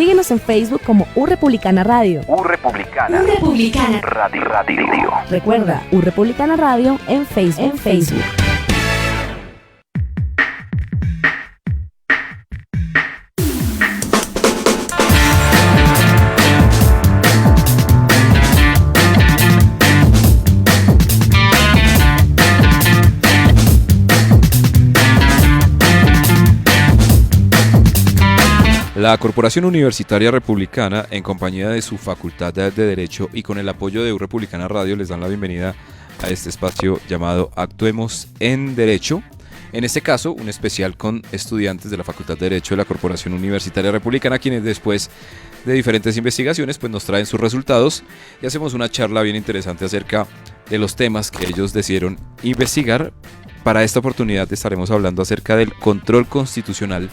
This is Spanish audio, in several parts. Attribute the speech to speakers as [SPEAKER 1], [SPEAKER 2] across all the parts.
[SPEAKER 1] Síguenos en Facebook como U Republicana Radio.
[SPEAKER 2] U Republicana.
[SPEAKER 1] U Republicana
[SPEAKER 2] Radio.
[SPEAKER 1] Recuerda, U Republicana Radio en Facebook.
[SPEAKER 3] La Corporación Universitaria Republicana, en compañía de su Facultad de Derecho y con el apoyo de U Republicana Radio, les dan la bienvenida a este espacio llamado Actuemos en Derecho. En este caso, un especial con estudiantes de la Facultad de Derecho de la Corporación Universitaria Republicana, quienes después de diferentes investigaciones pues nos traen sus resultados y hacemos una charla bien interesante acerca de los temas que ellos decidieron investigar. Para esta oportunidad estaremos hablando acerca del control constitucional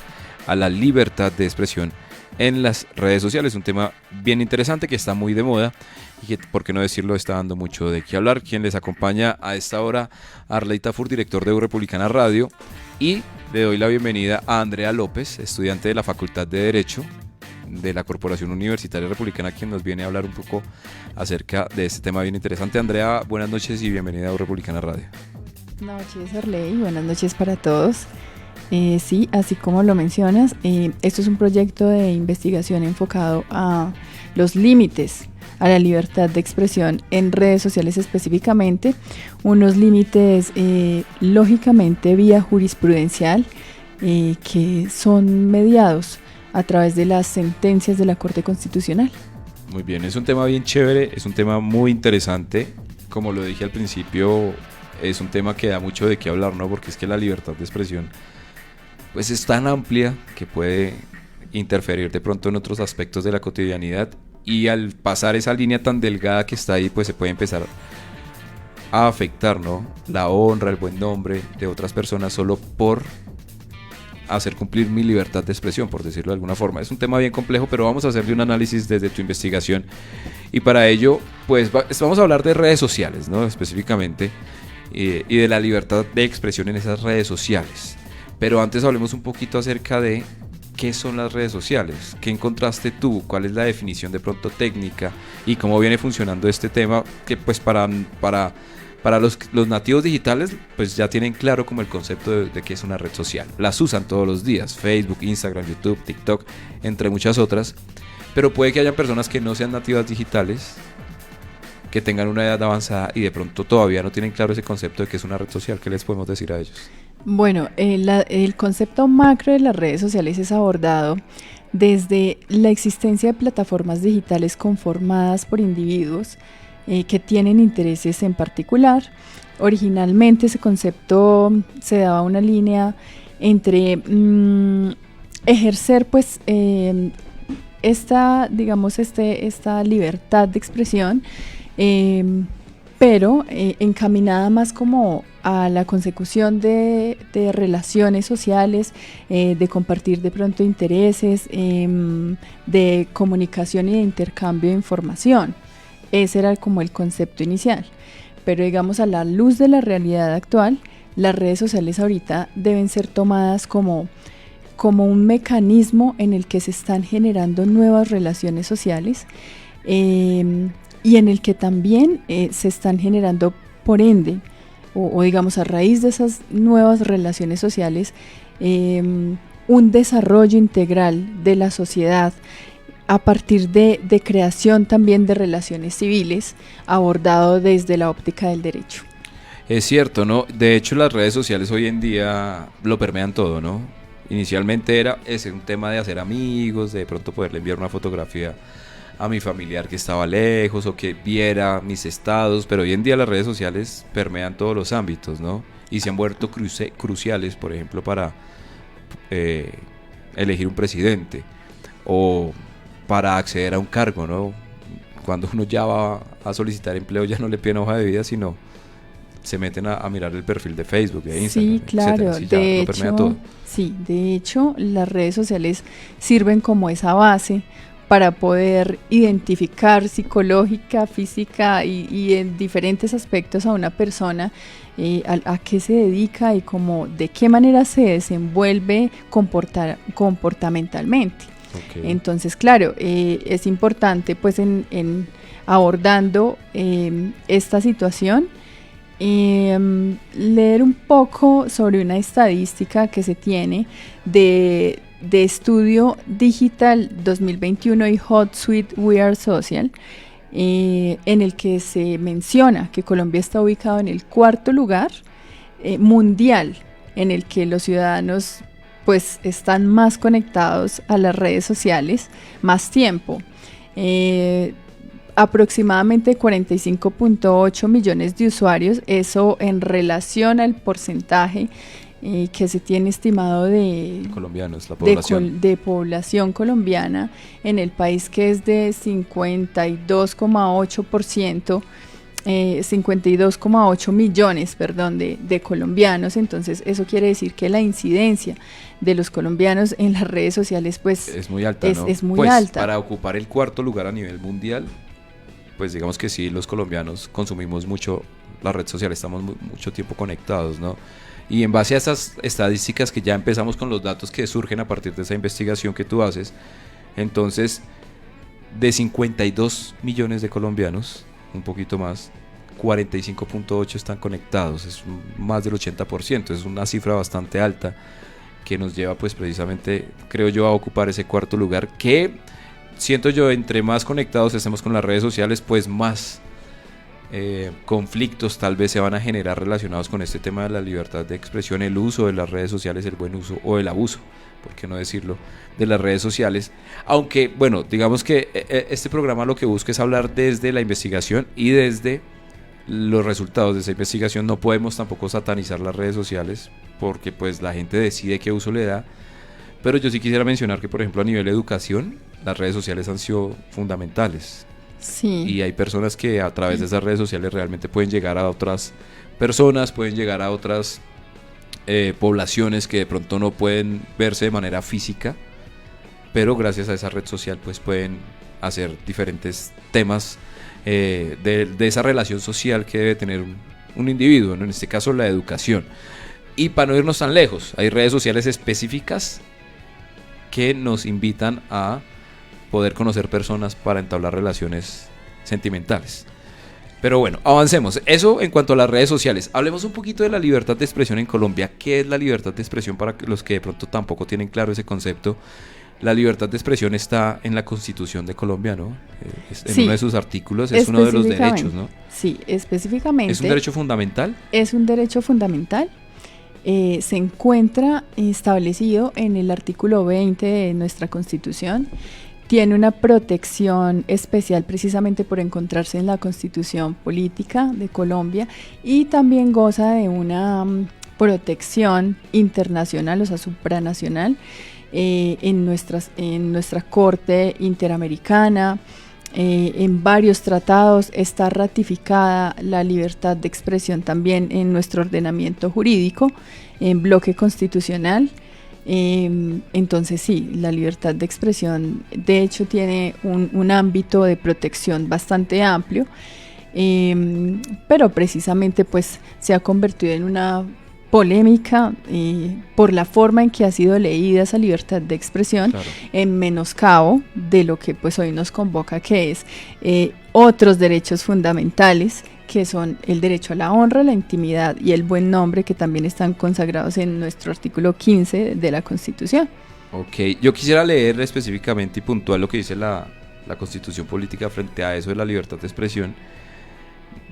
[SPEAKER 3] a la libertad de expresión en las redes sociales, un tema bien interesante que está muy de moda y que, por qué no decirlo, está dando mucho de qué hablar. Quien les acompaña a esta hora, Arley Tafur, director de U Republicana Radio, y le doy la bienvenida a Andrea López, estudiante de la Facultad de Derecho de la Corporación Universitaria Republicana, quien nos viene a hablar un poco acerca de este tema bien interesante. Andrea, buenas noches y bienvenida a U Republicana Radio.
[SPEAKER 4] Buenas noches, Arley, buenas noches para todos. Sí, así como lo mencionas, esto es un proyecto de investigación enfocado a los límites a la libertad de expresión en redes sociales específicamente, unos límites lógicamente vía jurisprudencial que son mediados a través de las sentencias de la Corte Constitucional.
[SPEAKER 3] Muy bien, es un tema bien chévere, es un tema muy interesante, como lo dije al principio, es un tema que da mucho de qué hablar, ¿no? Porque es que la libertad de expresión pues es tan amplia que puede interferir de pronto en otros aspectos de la cotidianidad, y al pasar esa línea tan delgada que está ahí, pues se puede empezar a afectar, ¿no?, la honra, el buen nombre de otras personas solo por hacer cumplir mi libertad de expresión, por decirlo de alguna forma. Es un tema bien complejo, pero vamos a hacerle un análisis desde tu investigación, y para ello pues vamos a hablar de redes sociales, ¿no?, específicamente, y de la libertad de expresión en esas redes sociales. Pero antes hablemos un poquito acerca de qué son las redes sociales, qué encontraste tú, cuál es la definición de pronto técnica y cómo viene funcionando este tema, que pues para los nativos digitales pues ya tienen claro como el concepto de qué es una red social. Las usan todos los días, Facebook, Instagram, YouTube, TikTok, entre muchas otras, pero puede que haya personas que no sean nativas digitales, que tengan una edad avanzada y de pronto todavía no tienen claro ese concepto de qué es una red social. ¿Qué les podemos decir a ellos?
[SPEAKER 4] Bueno, el concepto macro de las redes sociales es abordado desde la existencia de plataformas digitales conformadas por individuos que tienen intereses en particular. Originalmente ese concepto se daba una línea entre ejercer pues esta libertad de expresión, pero encaminada más como a la consecución de relaciones sociales, de compartir de pronto intereses, de comunicación y de intercambio de información. Ese era como el concepto inicial. Pero digamos, a la luz de la realidad actual, las redes sociales ahorita deben ser tomadas como un mecanismo en el que se están generando nuevas relaciones sociales, y en el que también se están generando, por ende, o digamos a raíz de esas nuevas relaciones sociales, un desarrollo integral de la sociedad a partir de creación también de relaciones civiles, abordado desde la óptica del derecho.
[SPEAKER 3] Es cierto, ¿no? De hecho, las redes sociales hoy en día lo permean todo, ¿no? Inicialmente era un tema de hacer amigos, de pronto poderle enviar una fotografía a mi familiar que estaba lejos o que viera mis estados, pero hoy en día las redes sociales permean todos los ámbitos, ¿no? Y se han vuelto cruciales, por ejemplo, para elegir un presidente o para acceder a un cargo, ¿no? Cuando uno ya va a solicitar empleo, ya no le piden hoja de vida, sino se meten a mirar el perfil de Facebook, de Instagram,
[SPEAKER 4] sí, claro,
[SPEAKER 3] etcétera.
[SPEAKER 4] De hecho, las redes sociales sirven como esa base para poder identificar psicológica, física y en diferentes aspectos a una persona, a qué se dedica y de qué manera se desenvuelve comportamentalmente.
[SPEAKER 3] Ok.
[SPEAKER 4] Entonces, claro, es importante pues en abordando esta situación, leer un poco sobre una estadística que se tiene de estudio digital 2021 y HotSuite We Are Social, en el que se menciona que Colombia está ubicado en el 4º lugar mundial, en el que los ciudadanos pues están más conectados a las redes sociales más tiempo. Aproximadamente 45.8 millones de usuarios, eso en relación al porcentaje que se tiene estimado de
[SPEAKER 3] Colombianos, la población.
[SPEAKER 4] de población colombiana en el país, que es de 52,8%, 52,8 millones, perdón, de colombianos. Entonces eso quiere decir que la incidencia de los colombianos en las redes sociales pues
[SPEAKER 3] es muy alta, ¿no?
[SPEAKER 4] es muy
[SPEAKER 3] pues,
[SPEAKER 4] alta.
[SPEAKER 3] Para ocupar el 4º lugar a nivel mundial, pues digamos que sí, los colombianos consumimos mucho la red social, estamos mucho tiempo conectados, ¿no? Y en base a esas estadísticas que ya empezamos con los datos que surgen a partir de esa investigación que tú haces, entonces de 52 millones de colombianos, un poquito más, 45.8 están conectados, es más del 80%, es una cifra bastante alta que nos lleva pues precisamente, creo yo, a ocupar ese 4º lugar, que siento yo, entre más conectados estemos con las redes sociales, pues más conflictos tal vez se van a generar relacionados con este tema de la libertad de expresión, el uso de las redes sociales, el buen uso o el abuso, por qué no decirlo, de las redes sociales. Aunque, bueno, digamos que este programa lo que busca es hablar desde la investigación y desde los resultados de esa investigación. No podemos tampoco satanizar las redes sociales porque pues la gente decide qué uso le da, pero yo sí quisiera mencionar que, por ejemplo, a nivel de educación, las redes sociales han sido fundamentales.
[SPEAKER 4] Sí.
[SPEAKER 3] Y hay personas que a través de esas redes sociales realmente pueden llegar a otras personas, pueden llegar a otras poblaciones que de pronto no pueden verse de manera física, pero gracias a esa red social pues pueden hacer diferentes temas de esa relación social que debe tener un individuo, ¿no? En este caso la educación. Y para no irnos tan lejos, hay redes sociales específicas que nos invitan a poder conocer personas para entablar relaciones sentimentales. Pero bueno, avancemos. Eso en cuanto a las redes sociales. Hablemos un poquito de la libertad de expresión en Colombia. ¿Qué es la libertad de expresión para los que de pronto tampoco tienen claro ese concepto? La libertad de expresión está en la Constitución de Colombia, ¿no? En uno de sus artículos, es uno de los derechos, ¿no?
[SPEAKER 4] Sí, específicamente.
[SPEAKER 3] ¿Es un derecho fundamental?
[SPEAKER 4] Es un derecho fundamental. Se encuentra establecido en el artículo 20 de nuestra Constitución. Tiene una protección especial precisamente por encontrarse en la Constitución Política de Colombia, y también goza de una protección internacional, o sea, supranacional, en nuestra Corte Interamericana. En varios tratados está ratificada la libertad de expresión también en nuestro ordenamiento jurídico, en bloque constitucional. Entonces sí, la libertad de expresión de hecho tiene un ámbito de protección bastante amplio, pero precisamente pues se ha convertido en una polémica por la forma en que ha sido leída esa libertad de expresión, claro, en menoscabo de lo que pues hoy nos convoca, que es otros derechos fundamentales, que son el derecho a la honra, la intimidad y el buen nombre, que también están consagrados en nuestro artículo 15 de la Constitución.
[SPEAKER 3] Ok, yo quisiera leer específicamente y puntual lo que dice la Constitución Política frente a eso de la libertad de expresión.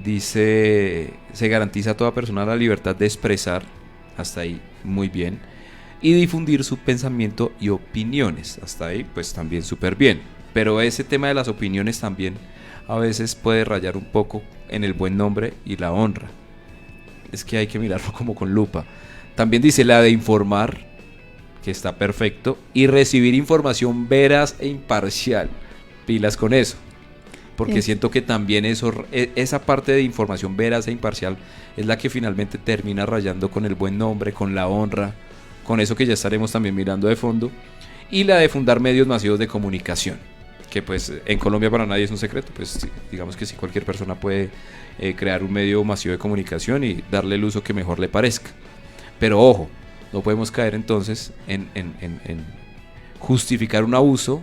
[SPEAKER 3] Dice, se garantiza a toda persona la libertad de expresar, hasta ahí muy bien, y difundir su pensamiento y opiniones, hasta ahí pues también súper bien. Pero ese tema de las opiniones también a veces puede rayar un poco en el buen nombre y la honra. Es que hay que mirarlo como con lupa. También dice la de informar, que está perfecto, y recibir información veraz e imparcial. Pilas con eso, porque siento que también esa parte de información veraz e imparcial es la que finalmente termina rayando con el buen nombre, con la honra, con eso que ya estaremos también mirando de fondo. Y la de fundar medios masivos de comunicación, que pues en Colombia para nadie es un secreto, pues digamos que sí, cualquier persona puede crear un medio masivo de comunicación y darle el uso que mejor le parezca. Pero ojo, no podemos caer entonces en justificar un abuso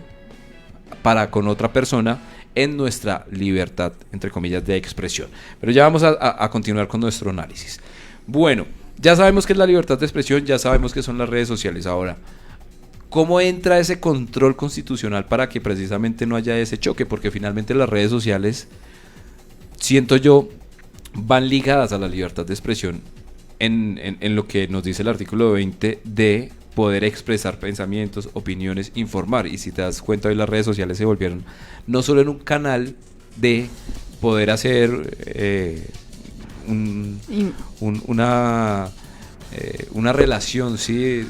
[SPEAKER 3] para con otra persona en nuestra libertad, entre comillas, de expresión. Pero ya vamos a continuar con nuestro análisis. Bueno, ya sabemos qué es la libertad de expresión, ya sabemos qué son las redes sociales. Ahora, ¿cómo entra ese control constitucional para que precisamente no haya ese choque? Porque finalmente las redes sociales, siento yo, van ligadas a la libertad de expresión en lo que nos dice el artículo 20 de poder expresar pensamientos, opiniones, informar. Y si te das cuenta, hoy las redes sociales se volvieron no solo en un canal de poder hacer una relación, ¿sí?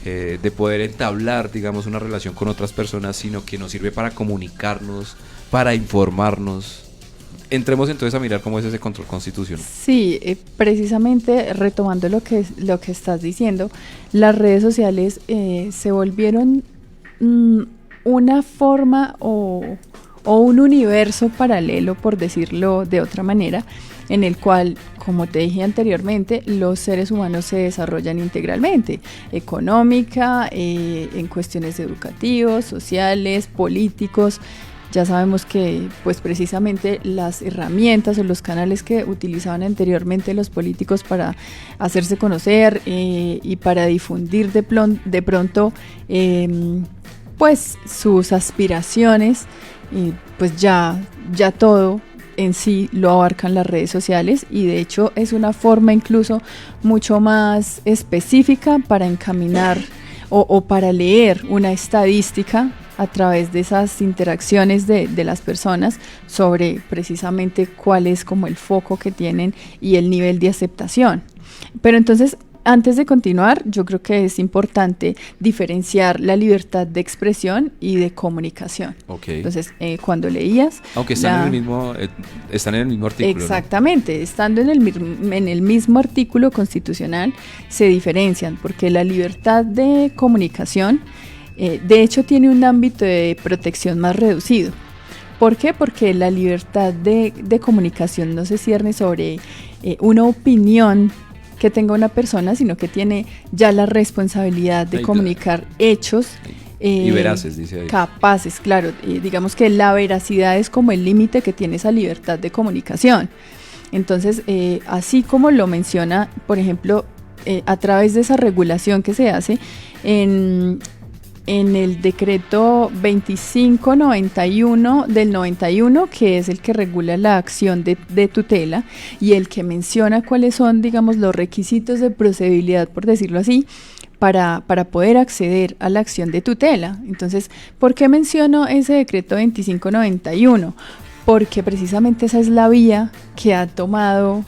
[SPEAKER 3] De poder entablar, digamos, una relación con otras personas, sino que nos sirve para comunicarnos, para informarnos. Entremos entonces a mirar cómo es ese control constitucional.
[SPEAKER 4] Sí, precisamente retomando lo que estás diciendo, las redes sociales se volvieron una forma o un universo paralelo, por decirlo de otra manera, en el cual, como te dije anteriormente, los seres humanos se desarrollan integralmente, económica, en cuestiones educativos, sociales, políticos. Ya sabemos que pues precisamente las herramientas o los canales que utilizaban anteriormente los políticos para hacerse conocer y para difundir de pronto pues sus aspiraciones, pues ya todo en sí lo abarcan las redes sociales, y de hecho es una forma incluso mucho más específica para encaminar o para leer una estadística a través de esas interacciones de las personas sobre precisamente cuál es como el foco que tienen y el nivel de aceptación. Pero entonces, antes de continuar, yo creo que es importante diferenciar la libertad de expresión y de comunicación.
[SPEAKER 3] Okay.
[SPEAKER 4] Entonces, cuando leías...
[SPEAKER 3] Aunque están en el mismo artículo.
[SPEAKER 4] Exactamente, ¿no? Estando en el mismo artículo constitucional, se diferencian, porque la libertad de comunicación, de hecho, tiene un ámbito de protección más reducido. ¿Por qué? Porque la libertad de comunicación no se cierne sobre una opinión que tenga una persona, sino que tiene ya la responsabilidad de comunicar hechos
[SPEAKER 3] y veraces, dice ahí.
[SPEAKER 4] Capaces, claro. Digamos que la veracidad es como el límite que tiene esa libertad de comunicación. Entonces, así como lo menciona, por ejemplo, a través de esa regulación que se hace en el decreto 2591 del 91, que es el que regula la acción de tutela y el que menciona cuáles son, digamos, los requisitos de procedibilidad, por decirlo así, para poder acceder a la acción de tutela. Entonces, ¿por qué menciono ese decreto 2591? Porque precisamente esa es la vía que ha tomado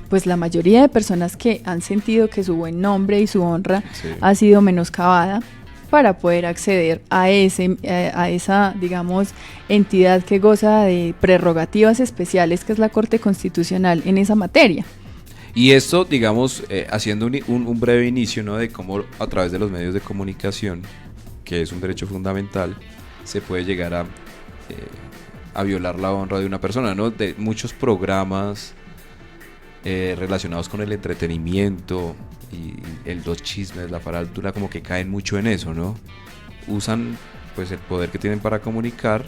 [SPEAKER 4] pues la mayoría de personas que han sentido que su buen nombre y su honra ha sido menoscabada, para poder acceder a esa, digamos, entidad que goza de prerrogativas especiales, que es la Corte Constitucional en esa materia.
[SPEAKER 3] Y esto, digamos, haciendo un breve inicio, ¿no?, de cómo a través de los medios de comunicación, que es un derecho fundamental, se puede llegar a violar la honra de una persona, ¿no? De muchos programas relacionados con el entretenimiento y los chismes, la farándula, como que caen mucho en eso, ¿no? Usan pues el poder que tienen para comunicar,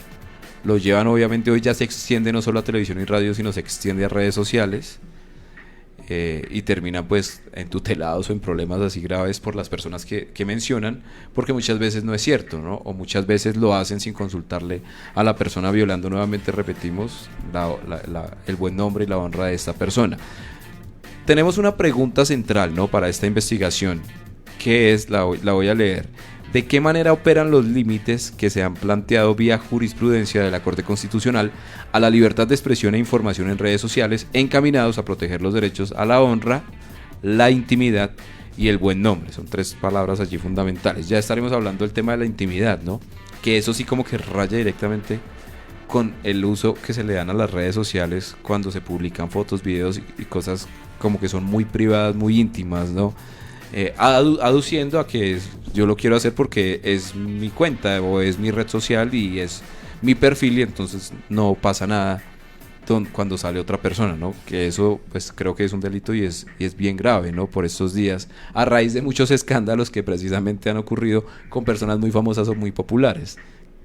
[SPEAKER 3] lo llevan, obviamente hoy ya se extiende no solo a televisión y radio, sino se extiende a redes sociales, y terminan pues entutelados o en problemas así graves por las personas que mencionan, porque muchas veces no es cierto, ¿no? O muchas veces lo hacen sin consultarle a la persona, violando, nuevamente repetimos, el buen nombre y la honra de esta persona. Tenemos una pregunta central, ¿no?, para esta investigación, que es, la voy a leer: ¿de qué manera operan los límites que se han planteado vía jurisprudencia de la Corte Constitucional a la libertad de expresión e información en redes sociales, encaminados a proteger los derechos a la honra, la intimidad y el buen nombre? Son tres palabras allí fundamentales. Ya estaremos hablando del tema de la intimidad, ¿no?, que eso sí como que raya directamente con el uso que se le dan a las redes sociales cuando se publican fotos, videos y cosas como que son muy privadas, muy íntimas, ¿no? Aduciendo a que yo lo quiero hacer porque es mi cuenta o es mi red social y es mi perfil, y entonces no pasa nada. cuando sale otra persona, ¿no? Que eso pues creo que es un delito y es bien grave, ¿no? Por estos días, a raíz de muchos escándalos que precisamente han ocurrido con personas muy famosas o muy populares,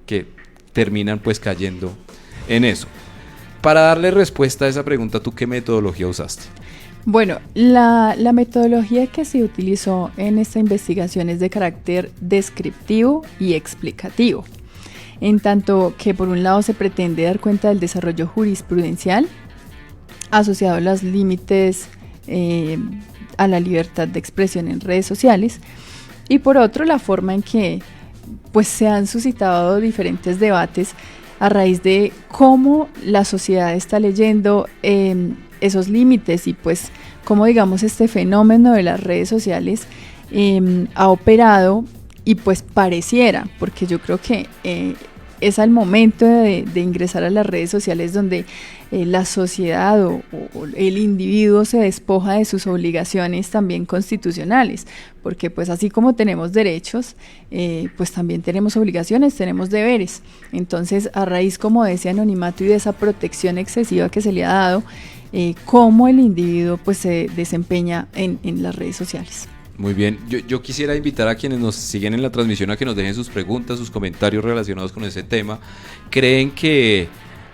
[SPEAKER 3] que terminan pues cayendo en eso. Para darle respuesta a esa pregunta, ¿tú qué metodología usaste?
[SPEAKER 4] Bueno, la metodología que se utilizó en esta investigación es de carácter descriptivo y explicativo, en tanto que por un lado se pretende dar cuenta del desarrollo jurisprudencial asociado a los límites a la libertad de expresión en redes sociales, y por otro la forma en que pues se han suscitado diferentes debates a raíz de cómo la sociedad está leyendo esos límites y pues cómo digamos este fenómeno de las redes sociales ha operado y pues pareciera, porque yo creo que es al momento de ingresar a las redes sociales donde la sociedad o el individuo se despoja de sus obligaciones también constitucionales, porque pues así como tenemos derechos, pues también tenemos obligaciones, tenemos deberes. Entonces, a raíz como de ese anonimato y de esa protección excesiva que se le ha dado, cómo el individuo pues se desempeña en las redes sociales.
[SPEAKER 3] Muy bien, yo quisiera invitar a quienes nos siguen en la transmisión a que nos dejen sus preguntas, sus comentarios relacionados con ese tema. ¿Creen que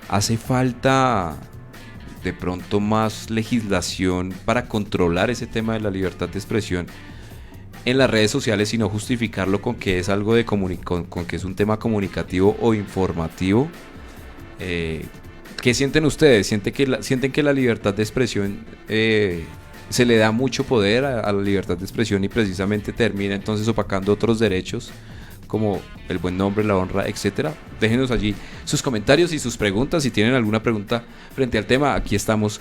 [SPEAKER 3] hace falta de pronto más legislación para controlar ese tema de la libertad de expresión en las redes sociales y no justificarlo con que es algo de con que es un tema comunicativo o informativo? ¿Qué sienten ustedes? ¿Sienten que la libertad de expresión se le da mucho poder a la libertad de expresión y precisamente termina entonces opacando otros derechos como el buen nombre, la honra, etcétera? Déjenos allí sus comentarios y sus preguntas. Si tienen alguna pregunta frente al tema, aquí estamos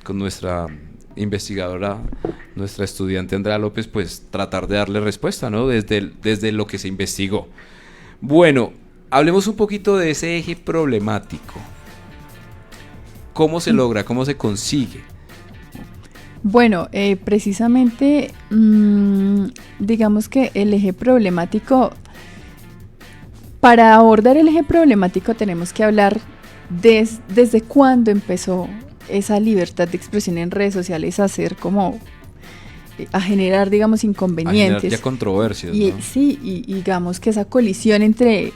[SPEAKER 3] con nuestra investigadora, nuestra estudiante Andrea López, pues tratar de darle respuesta, ¿no? Desde lo que se investigó. Bueno, hablemos un poquito de ese eje problemático. ¿Cómo se logra? ¿Cómo se consigue?
[SPEAKER 4] Bueno, precisamente digamos que el eje problemático, para abordar el eje problemático tenemos que hablar desde cuándo empezó esa libertad de expresión en redes sociales a ser como a generar, digamos, inconvenientes. A generar
[SPEAKER 3] ya controversias,
[SPEAKER 4] y,
[SPEAKER 3] ¿no?
[SPEAKER 4] Sí, y digamos que esa colisión entre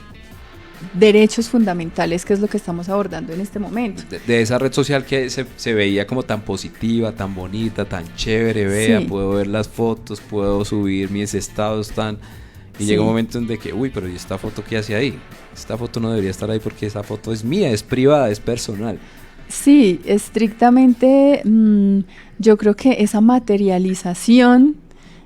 [SPEAKER 4] derechos fundamentales, que es lo que estamos abordando en este momento.
[SPEAKER 3] De esa red social que se veía como tan positiva, tan bonita, tan chévere, vea, sí, puedo ver las fotos, puedo subir mis estados y sí, llega un momento en que, uy, pero ¿y esta foto qué hace ahí? Esta foto no debería estar ahí porque esa foto es mía, es privada, es personal.
[SPEAKER 4] Sí, estrictamente yo creo que esa materialización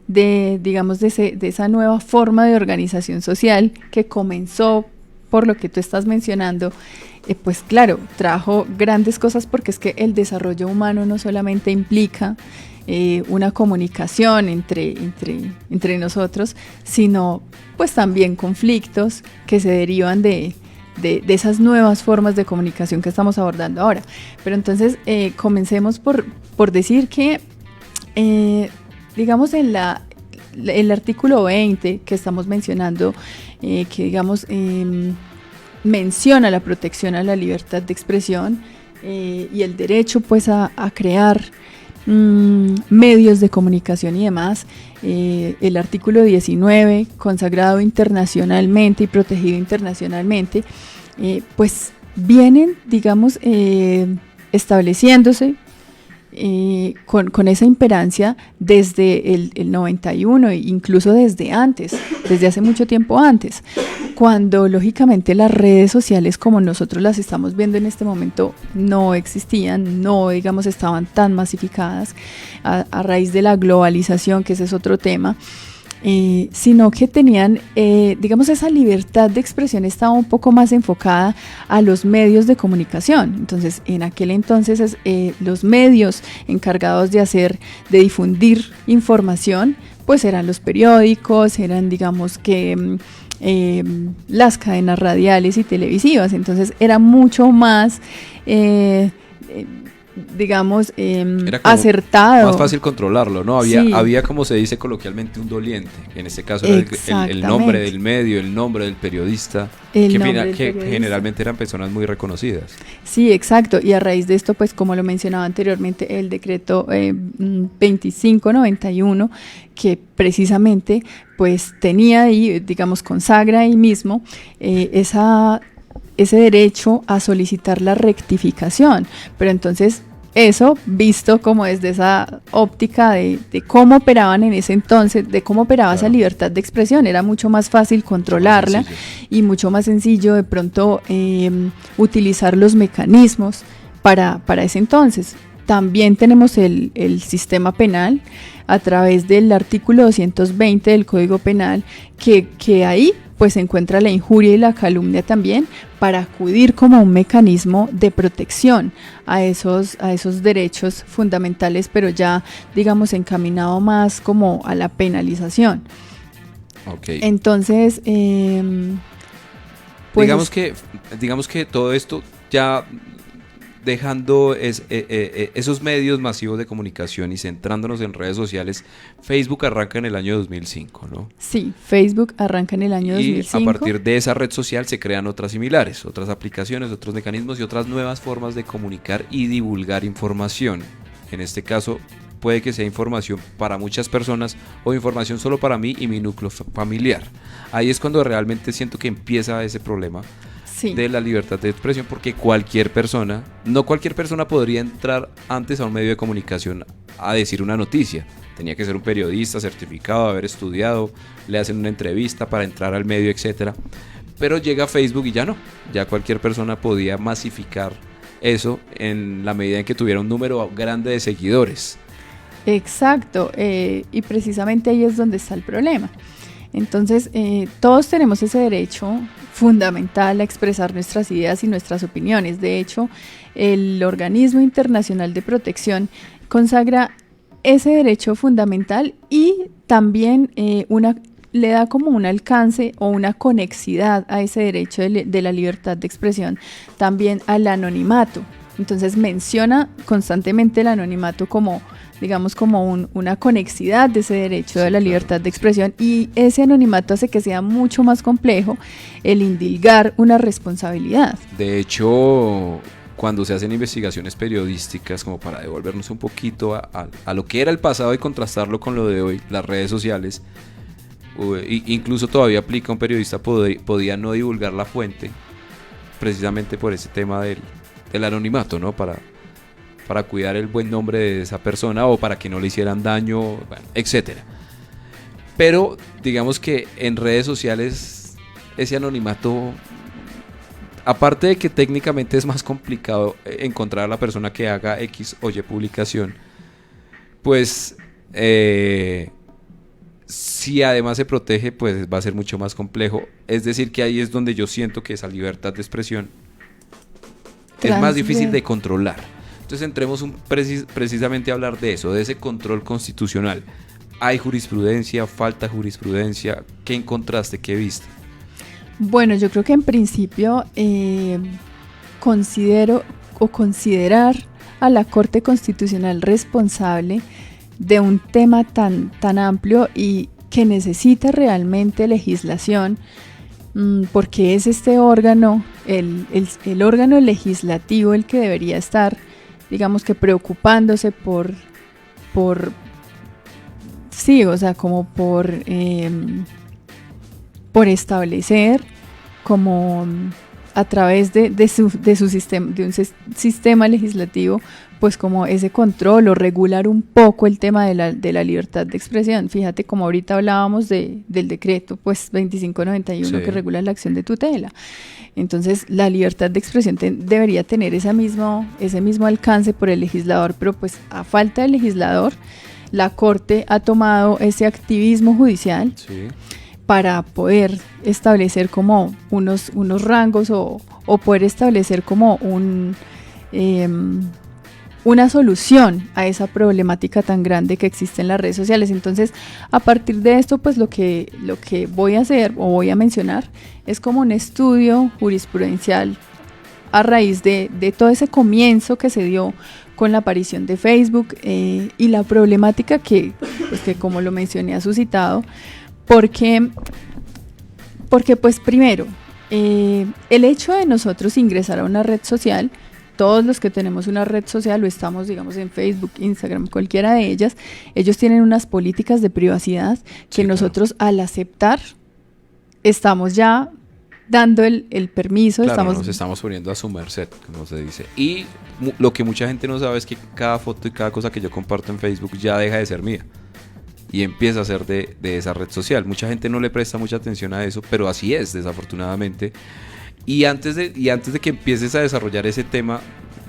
[SPEAKER 4] digamos, de esa nueva forma de organización social que comenzó por lo que tú estás mencionando, pues claro, trajo grandes cosas, porque es que el desarrollo humano no solamente implica una comunicación entre nosotros, sino pues también conflictos que se derivan de esas nuevas formas de comunicación que estamos abordando ahora. Pero entonces comencemos por decir que, digamos, el artículo 20 que estamos mencionando, que digamos menciona la protección a la libertad de expresión y el derecho pues a crear medios de comunicación y demás. El artículo 19, consagrado internacionalmente y protegido internacionalmente, pues vienen, digamos, estableciéndose con esa imperancia desde el 91, incluso desde antes, desde hace mucho tiempo antes, cuando lógicamente las redes sociales como nosotros las estamos viendo en este momento no existían, no, digamos, estaban tan masificadas a raíz de la globalización, que ese es otro tema. Sino que tenían, digamos, esa libertad de expresión estaba un poco más enfocada a los medios de comunicación. Entonces, en aquel entonces, los medios encargados de difundir información, pues eran los periódicos, eran, digamos, que las cadenas radiales y televisivas. Entonces, era mucho más digamos,
[SPEAKER 3] Era como
[SPEAKER 4] acertado.
[SPEAKER 3] más fácil controlarlo, ¿no?
[SPEAKER 4] Sí.
[SPEAKER 3] Había, como se dice coloquialmente, un doliente. En este caso era el nombre
[SPEAKER 4] Exactamente.
[SPEAKER 3] del medio, el nombre del periodista,
[SPEAKER 4] El
[SPEAKER 3] que,
[SPEAKER 4] nombre del
[SPEAKER 3] que
[SPEAKER 4] periodista.
[SPEAKER 3] generalmente eran personas muy reconocidas.
[SPEAKER 4] Sí, exacto. Y a raíz de esto, pues como lo mencionaba anteriormente, el decreto 2591, que precisamente pues tenía ahí, digamos, consagra ahí mismo ese derecho a solicitar la rectificación. Pero entonces eso visto como desde esa óptica de cómo operaban en ese entonces, de cómo operaba esa libertad de expresión, era mucho más fácil controlarla y mucho más sencillo de pronto utilizar los mecanismos para ese entonces. También tenemos el sistema penal a través del artículo 220 del Código Penal, que ahí pues se encuentra la injuria y la calumnia también, para acudir como un mecanismo de protección a esos derechos fundamentales, pero ya digamos encaminado más como a la penalización.
[SPEAKER 3] Okay.
[SPEAKER 4] Entonces, pues
[SPEAKER 3] digamos que todo esto ya dejando esos medios masivos de comunicación y centrándonos en redes sociales, Facebook arranca en el año 2005, ¿no?
[SPEAKER 4] Sí, Facebook arranca en el año 2005.
[SPEAKER 3] Y a partir de esa red social se crean otras similares, otras aplicaciones, otros mecanismos y otras nuevas formas de comunicar y divulgar información. En este caso, puede que sea información para muchas personas o información solo para mí y mi núcleo familiar. Ahí es cuando realmente siento que empieza ese problema. Sí. De la libertad de expresión, porque no cualquier persona podría entrar antes a un medio de comunicación a decir una noticia. Tenía que ser un periodista certificado, haber estudiado, le hacen una entrevista para entrar al medio, etcétera. Pero llega Facebook y ya no, ya cualquier persona podía masificar eso en la medida en que tuviera un número grande de seguidores.
[SPEAKER 4] Exacto, y precisamente ahí es donde está el problema. Entonces, todos tenemos ese derecho fundamental a expresar nuestras ideas y nuestras opiniones. De hecho, el Organismo Internacional de Protección consagra ese derecho fundamental y también le da como un alcance o una conexidad a ese derecho de la libertad de expresión, también al anonimato. Entonces menciona constantemente el anonimato como, digamos, como una conexidad de ese derecho de la libertad de expresión, y ese anonimato hace que sea mucho más complejo el indilgar una responsabilidad.
[SPEAKER 3] De hecho, cuando se hacen investigaciones periodísticas, como para devolvernos un poquito a lo que era el pasado y contrastarlo con lo de hoy, las redes sociales, incluso todavía aplica, un periodista podía no divulgar la fuente, precisamente por ese tema del anonimato, ¿no? Para cuidar el buen nombre de esa persona o para que no le hicieran daño, bueno, etcétera. Pero digamos que en redes sociales ese anonimato, aparte de que técnicamente es más complicado encontrar a la persona que haga X o Y publicación, pues si además se protege, pues va a ser mucho más complejo. Es decir, que ahí es donde yo siento que esa libertad de expresión es más difícil de controlar. Entonces entremos precisamente a hablar de eso, de ese control constitucional. ¿Hay jurisprudencia? ¿Falta jurisprudencia? ¿Qué encontraste? ¿Qué viste?
[SPEAKER 4] Bueno, yo creo que en principio considerar a la Corte Constitucional responsable de un tema tan amplio y que necesita realmente legislación, porque es este órgano, el órgano legislativo, el que debería estar, digamos, que preocupándose por establecer como a través de su sistema, de un sistema legislativo, pues como ese control o regular un poco el tema de la libertad de expresión. Fíjate, como ahorita hablábamos del decreto pues 2591, sí, que regula la acción de tutela. Entonces la libertad de expresión debería tener ese mismo alcance por el legislador, pero pues a falta del legislador, la Corte ha tomado ese activismo judicial, sí, para poder establecer como unos rangos o poder establecer como una solución a esa problemática tan grande que existe en las redes sociales. Entonces, a partir de esto, pues lo que voy a hacer o voy a mencionar es como un estudio jurisprudencial a raíz de todo ese comienzo que se dio con la aparición de Facebook y la problemática que como lo mencioné ha suscitado, porque pues primero, el hecho de nosotros ingresar a una red social, todos los que tenemos una red social o estamos, digamos, en Facebook, Instagram, cualquiera de ellas, ellos tienen unas políticas de privacidad que nosotros al aceptar estamos ya dando el permiso.
[SPEAKER 3] Claro, nos estamos poniendo a su merced, como se dice. Y lo que mucha gente no sabe es que cada foto y cada cosa que yo comparto en Facebook ya deja de ser mía y empieza a ser de esa red social. Mucha gente no le presta mucha atención a eso, pero así es, desafortunadamente. Y antes de que empieces a desarrollar ese tema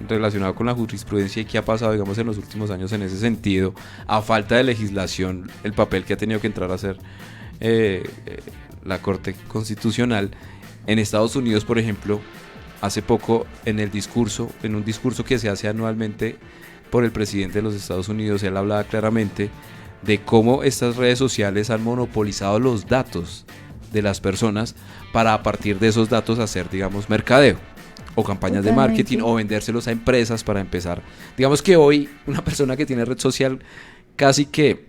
[SPEAKER 3] relacionado con la jurisprudencia y qué ha pasado, digamos, en los últimos años en ese sentido, a falta de legislación, el papel que ha tenido que entrar a hacer la Corte Constitucional. En Estados Unidos, por ejemplo, hace poco en un discurso que se hace anualmente por el presidente de los Estados Unidos, él hablaba claramente de cómo estas redes sociales han monopolizado los datos de las personas para a partir de esos datos hacer, digamos, mercadeo o campañas de marketing o vendérselos a empresas para empezar. Digamos que hoy una persona que tiene red social casi que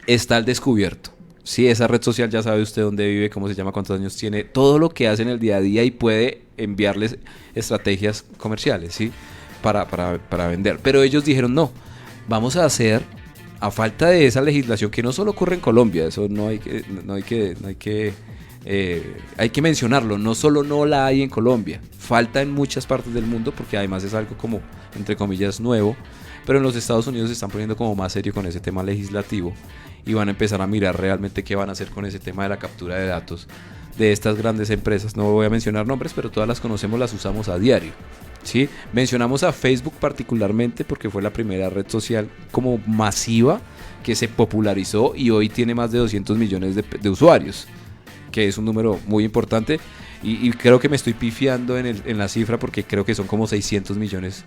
[SPEAKER 3] está al descubierto. Sí, esa red social ya sabe usted dónde vive, cómo se llama, cuántos años tiene, todo lo que hace en el día a día y puede enviarles estrategias comerciales, ¿sí? Para vender. Pero ellos dijeron, no, vamos a hacer, a falta de esa legislación que no solo ocurre en Colombia, eso hay que mencionarlo, no solo no la hay en Colombia, falta en muchas partes del mundo porque además es algo como, entre comillas, nuevo, pero en los Estados Unidos se están poniendo como más serio con ese tema legislativo y van a empezar a mirar realmente qué van a hacer con ese tema de la captura de datos de estas grandes empresas. No voy a mencionar nombres, pero todas las conocemos, las usamos a diario, ¿sí? Mencionamos a Facebook particularmente porque fue la primera red social como masiva que se popularizó y hoy tiene más de 200 millones de usuarios, que es un número muy importante y creo que me estoy pifiando en la cifra porque creo que son como 600 millones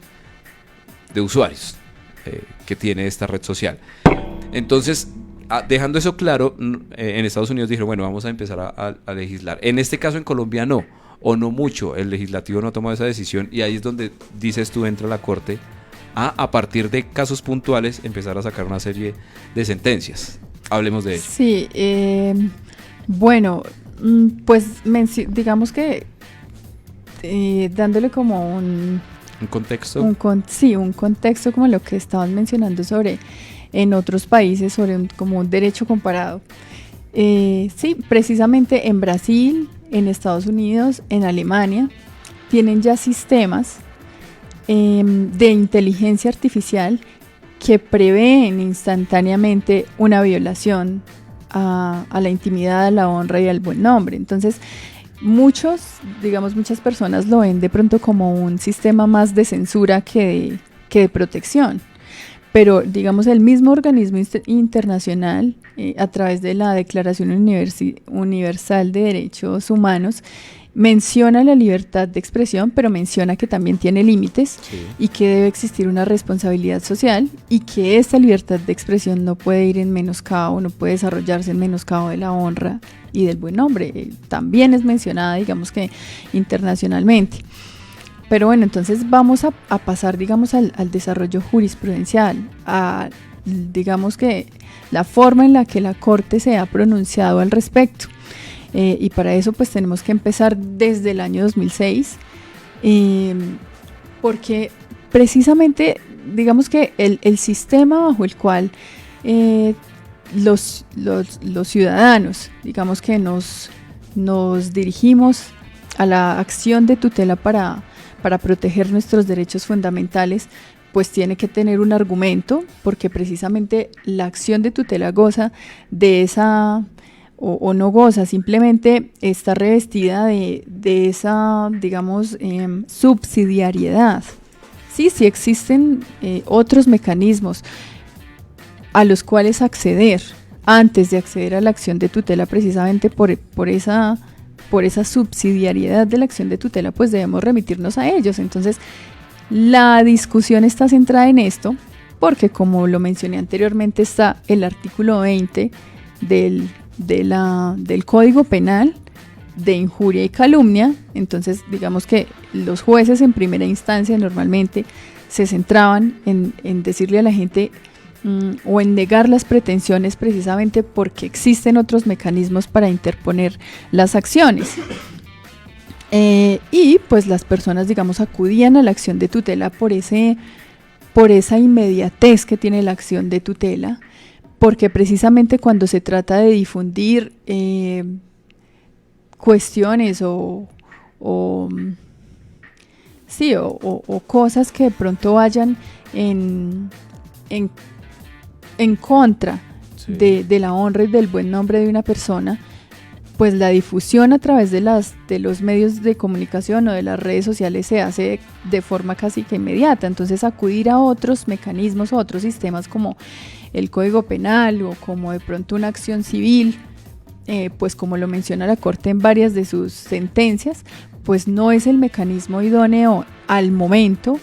[SPEAKER 3] de usuarios que tiene esta red social. Entonces, dejando eso claro, en Estados Unidos dijeron, bueno, vamos a empezar a legislar. En este caso en Colombia no, o no mucho, el legislativo no tomó esa decisión y ahí es donde dices tú, entra la Corte a partir de casos puntuales empezar a sacar una serie de sentencias. Hablemos de ello.
[SPEAKER 4] Sí, bueno, pues digamos que dándole como un
[SPEAKER 3] contexto.
[SPEAKER 4] Un contexto como lo que estaban mencionando sobre en otros países, sobre como un derecho comparado. Sí, precisamente en Brasil, en Estados Unidos, en Alemania, tienen ya sistemas de inteligencia artificial que prevén instantáneamente una violación a la intimidad, a la honra y al buen nombre. Entonces, muchas personas lo ven de pronto como un sistema más de censura que de protección. Pero, digamos, el mismo organismo internacional, a través de la Declaración Universal de Derechos Humanos, menciona la libertad de expresión, pero menciona que también tiene límites, sí, y que debe existir una responsabilidad social y que esta libertad de expresión no puede ir en menoscabo, no puede desarrollarse en menoscabo de la honra y del buen nombre. También es mencionada, digamos que internacionalmente. Pero bueno, entonces vamos a pasar, digamos, al desarrollo jurisprudencial, a, digamos que la forma en la que la Corte se ha pronunciado al respecto. Y para eso pues tenemos que empezar desde el año 2006, porque precisamente digamos que el sistema bajo el cual los ciudadanos, digamos que nos dirigimos a la acción de tutela para proteger nuestros derechos fundamentales, pues tiene que tener un argumento, porque precisamente la acción de tutela goza de esa, o no goza, simplemente está revestida de esa, digamos, subsidiariedad. Sí existen otros mecanismos a los cuales acceder antes de acceder a la acción de tutela, precisamente por esa subsidiariedad de la acción de tutela, pues debemos remitirnos a ellos. Entonces, la discusión está centrada en esto, porque como lo mencioné anteriormente, está el artículo 20 del Código Penal de injuria y calumnia. Entonces, digamos que los jueces en primera instancia normalmente se centraban en decirle a la gente o en negar las pretensiones precisamente porque existen otros mecanismos para interponer las acciones. Y pues las personas, digamos, acudían a la acción de tutela por esa inmediatez que tiene la acción de tutela, porque precisamente cuando se trata de difundir cuestiones o cosas que de pronto vayan en contra
[SPEAKER 3] Sí.
[SPEAKER 4] de la honra y del buen nombre de una persona, pues la difusión a través de los medios de comunicación o de las redes sociales se hace de forma casi que inmediata. Entonces acudir a otros mecanismos o otros sistemas como el Código Penal o como de pronto una acción civil, pues como lo menciona la Corte en varias de sus sentencias, pues no es el mecanismo idóneo al momento,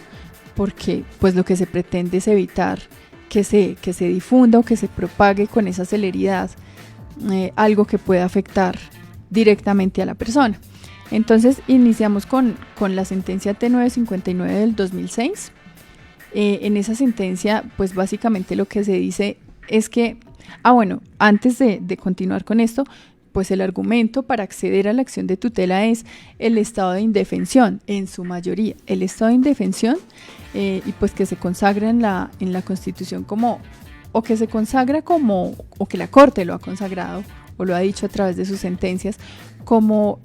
[SPEAKER 4] porque pues lo que se pretende es evitar que se difunda o que se propague con esa celeridad algo que pueda afectar directamente a la persona. Entonces iniciamos con la sentencia T959 del 2006. En esa sentencia, pues básicamente lo que se dice es que, antes de continuar con esto, pues el argumento para acceder a la acción de tutela es el estado de indefensión, en su mayoría. El estado de indefensión, y pues que se consagra en la Constitución como, o que se consagra como, o que la Corte lo ha consagrado, o lo ha dicho a través de sus sentencias, como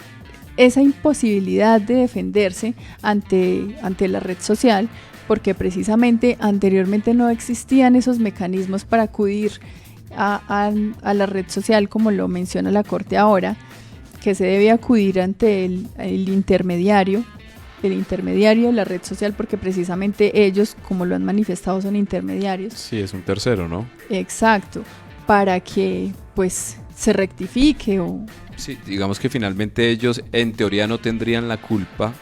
[SPEAKER 4] esa imposibilidad de defenderse ante la red social, porque precisamente anteriormente no existían esos mecanismos para acudir a la red social, como lo menciona la Corte ahora, que se debe acudir ante el intermediario de la red social, porque precisamente ellos, como lo han manifestado, son intermediarios.
[SPEAKER 3] Sí, es un tercero, ¿no?
[SPEAKER 4] Exacto, para que pues se rectifique o...
[SPEAKER 3] Sí, digamos que finalmente ellos en teoría no tendrían la culpa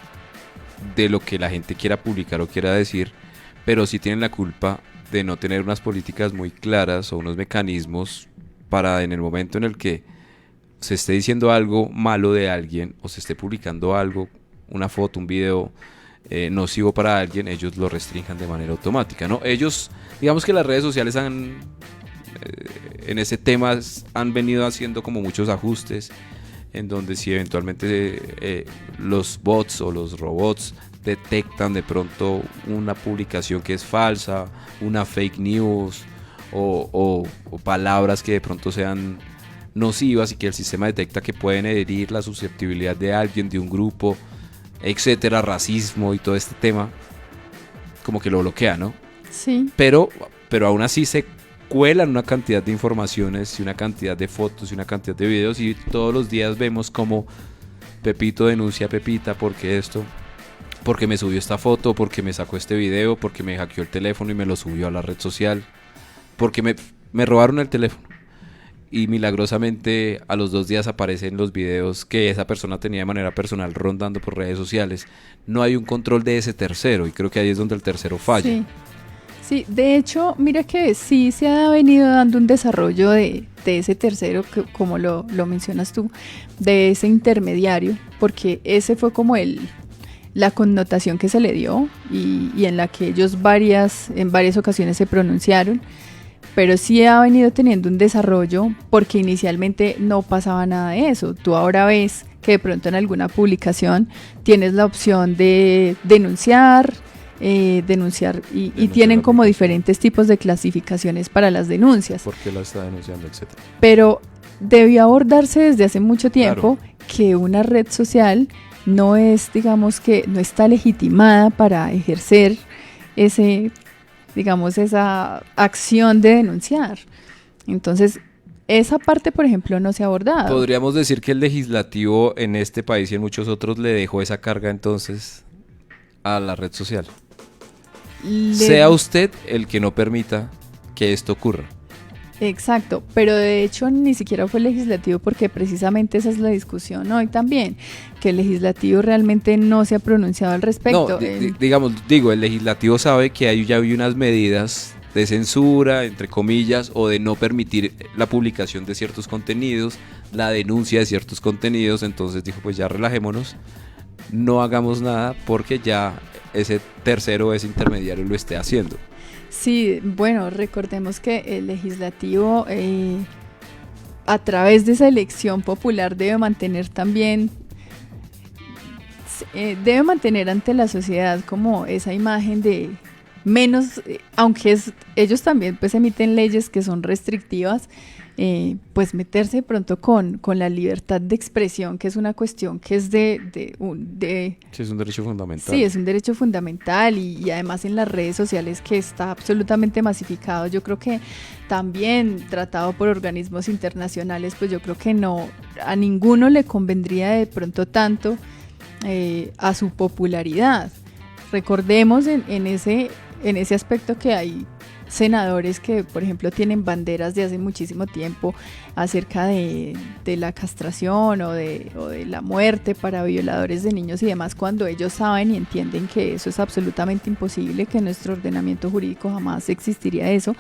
[SPEAKER 3] de lo que la gente quiera publicar o quiera decir, pero sí tienen la culpa de no tener unas políticas muy claras o unos mecanismos para, en el momento en el que se esté diciendo algo malo de alguien o se esté publicando algo, una foto, un video nocivo para alguien, ellos lo restrinjan de manera automática, ¿no? Ellos, digamos que las redes sociales en ese tema han venido haciendo como muchos ajustes, en donde si eventualmente los bots o los robots detectan de pronto una publicación que es falsa, una fake news o palabras que de pronto sean nocivas y que el sistema detecta que pueden herir la susceptibilidad de alguien, de un grupo, etcétera, racismo y todo este tema, como que lo bloquea, ¿no?
[SPEAKER 4] Sí.
[SPEAKER 3] Pero aún así se cuelan una cantidad de informaciones y una cantidad de fotos y una cantidad de videos, y todos los días vemos como Pepito denuncia a Pepita porque esto, porque me subió esta foto, porque me sacó este video, porque me hackeó el teléfono y me lo subió a la red social, porque me robaron el teléfono. Y milagrosamente a los 2 días aparecen los videos que esa persona tenía de manera personal rondando por redes sociales. No hay un control de ese tercero, y creo que ahí es donde el tercero falla.
[SPEAKER 4] Sí, de hecho, mira que sí se ha venido dando un desarrollo de ese tercero, que, como lo mencionas tú, de ese intermediario, porque ese fue como la connotación que se le dio y en la que ellos en varias ocasiones se pronunciaron. Pero sí ha venido teniendo un desarrollo, porque inicialmente no pasaba nada de eso. Tú ahora ves que de pronto en alguna publicación tienes la opción de denunciar y tienen como diferentes tipos de clasificaciones para las denuncias.
[SPEAKER 3] ¿Por qué la está denunciando, etcétera?
[SPEAKER 4] Pero debió abordarse desde hace mucho tiempo, claro, que una red social no es, digamos que no está legitimada para ejercer esa acción de denunciar. Entonces, esa parte, por ejemplo, no se ha abordado.
[SPEAKER 3] Podríamos decir que el legislativo en este país y en muchos otros le dejó esa carga entonces a la red social. Sea usted el que no permita que esto ocurra.
[SPEAKER 4] Exacto, pero de hecho ni siquiera fue el legislativo, porque precisamente esa es la discusión hoy también, que el legislativo realmente no se ha pronunciado al respecto.
[SPEAKER 3] No, el legislativo sabe que ya hay unas medidas de censura, entre comillas, o de no permitir la publicación de ciertos contenidos, la denuncia de ciertos contenidos, entonces dijo, pues ya relajémonos, no hagamos nada, porque ya ese tercero, ese intermediario lo esté haciendo.
[SPEAKER 4] Sí, bueno, recordemos que el legislativo a través de esa elección popular debe mantener también, debe mantener ante la sociedad como esa imagen de menos, aunque ellos también pues emiten leyes que son restrictivas, pues meterse de pronto con la libertad de expresión, que es una cuestión que es
[SPEAKER 3] Sí, es un derecho fundamental.
[SPEAKER 4] Sí, es un derecho fundamental y además en las redes sociales que está absolutamente masificado. Yo creo que también tratado por organismos internacionales, pues yo creo que no, a ninguno le convendría de pronto tanto a su popularidad. Recordemos en ese aspecto que hay senadores que, por ejemplo, tienen banderas de hace muchísimo tiempo acerca de la castración o de la muerte para violadores de niños y demás, cuando ellos saben y entienden que eso es absolutamente imposible, que en nuestro ordenamiento jurídico jamás existiría eso,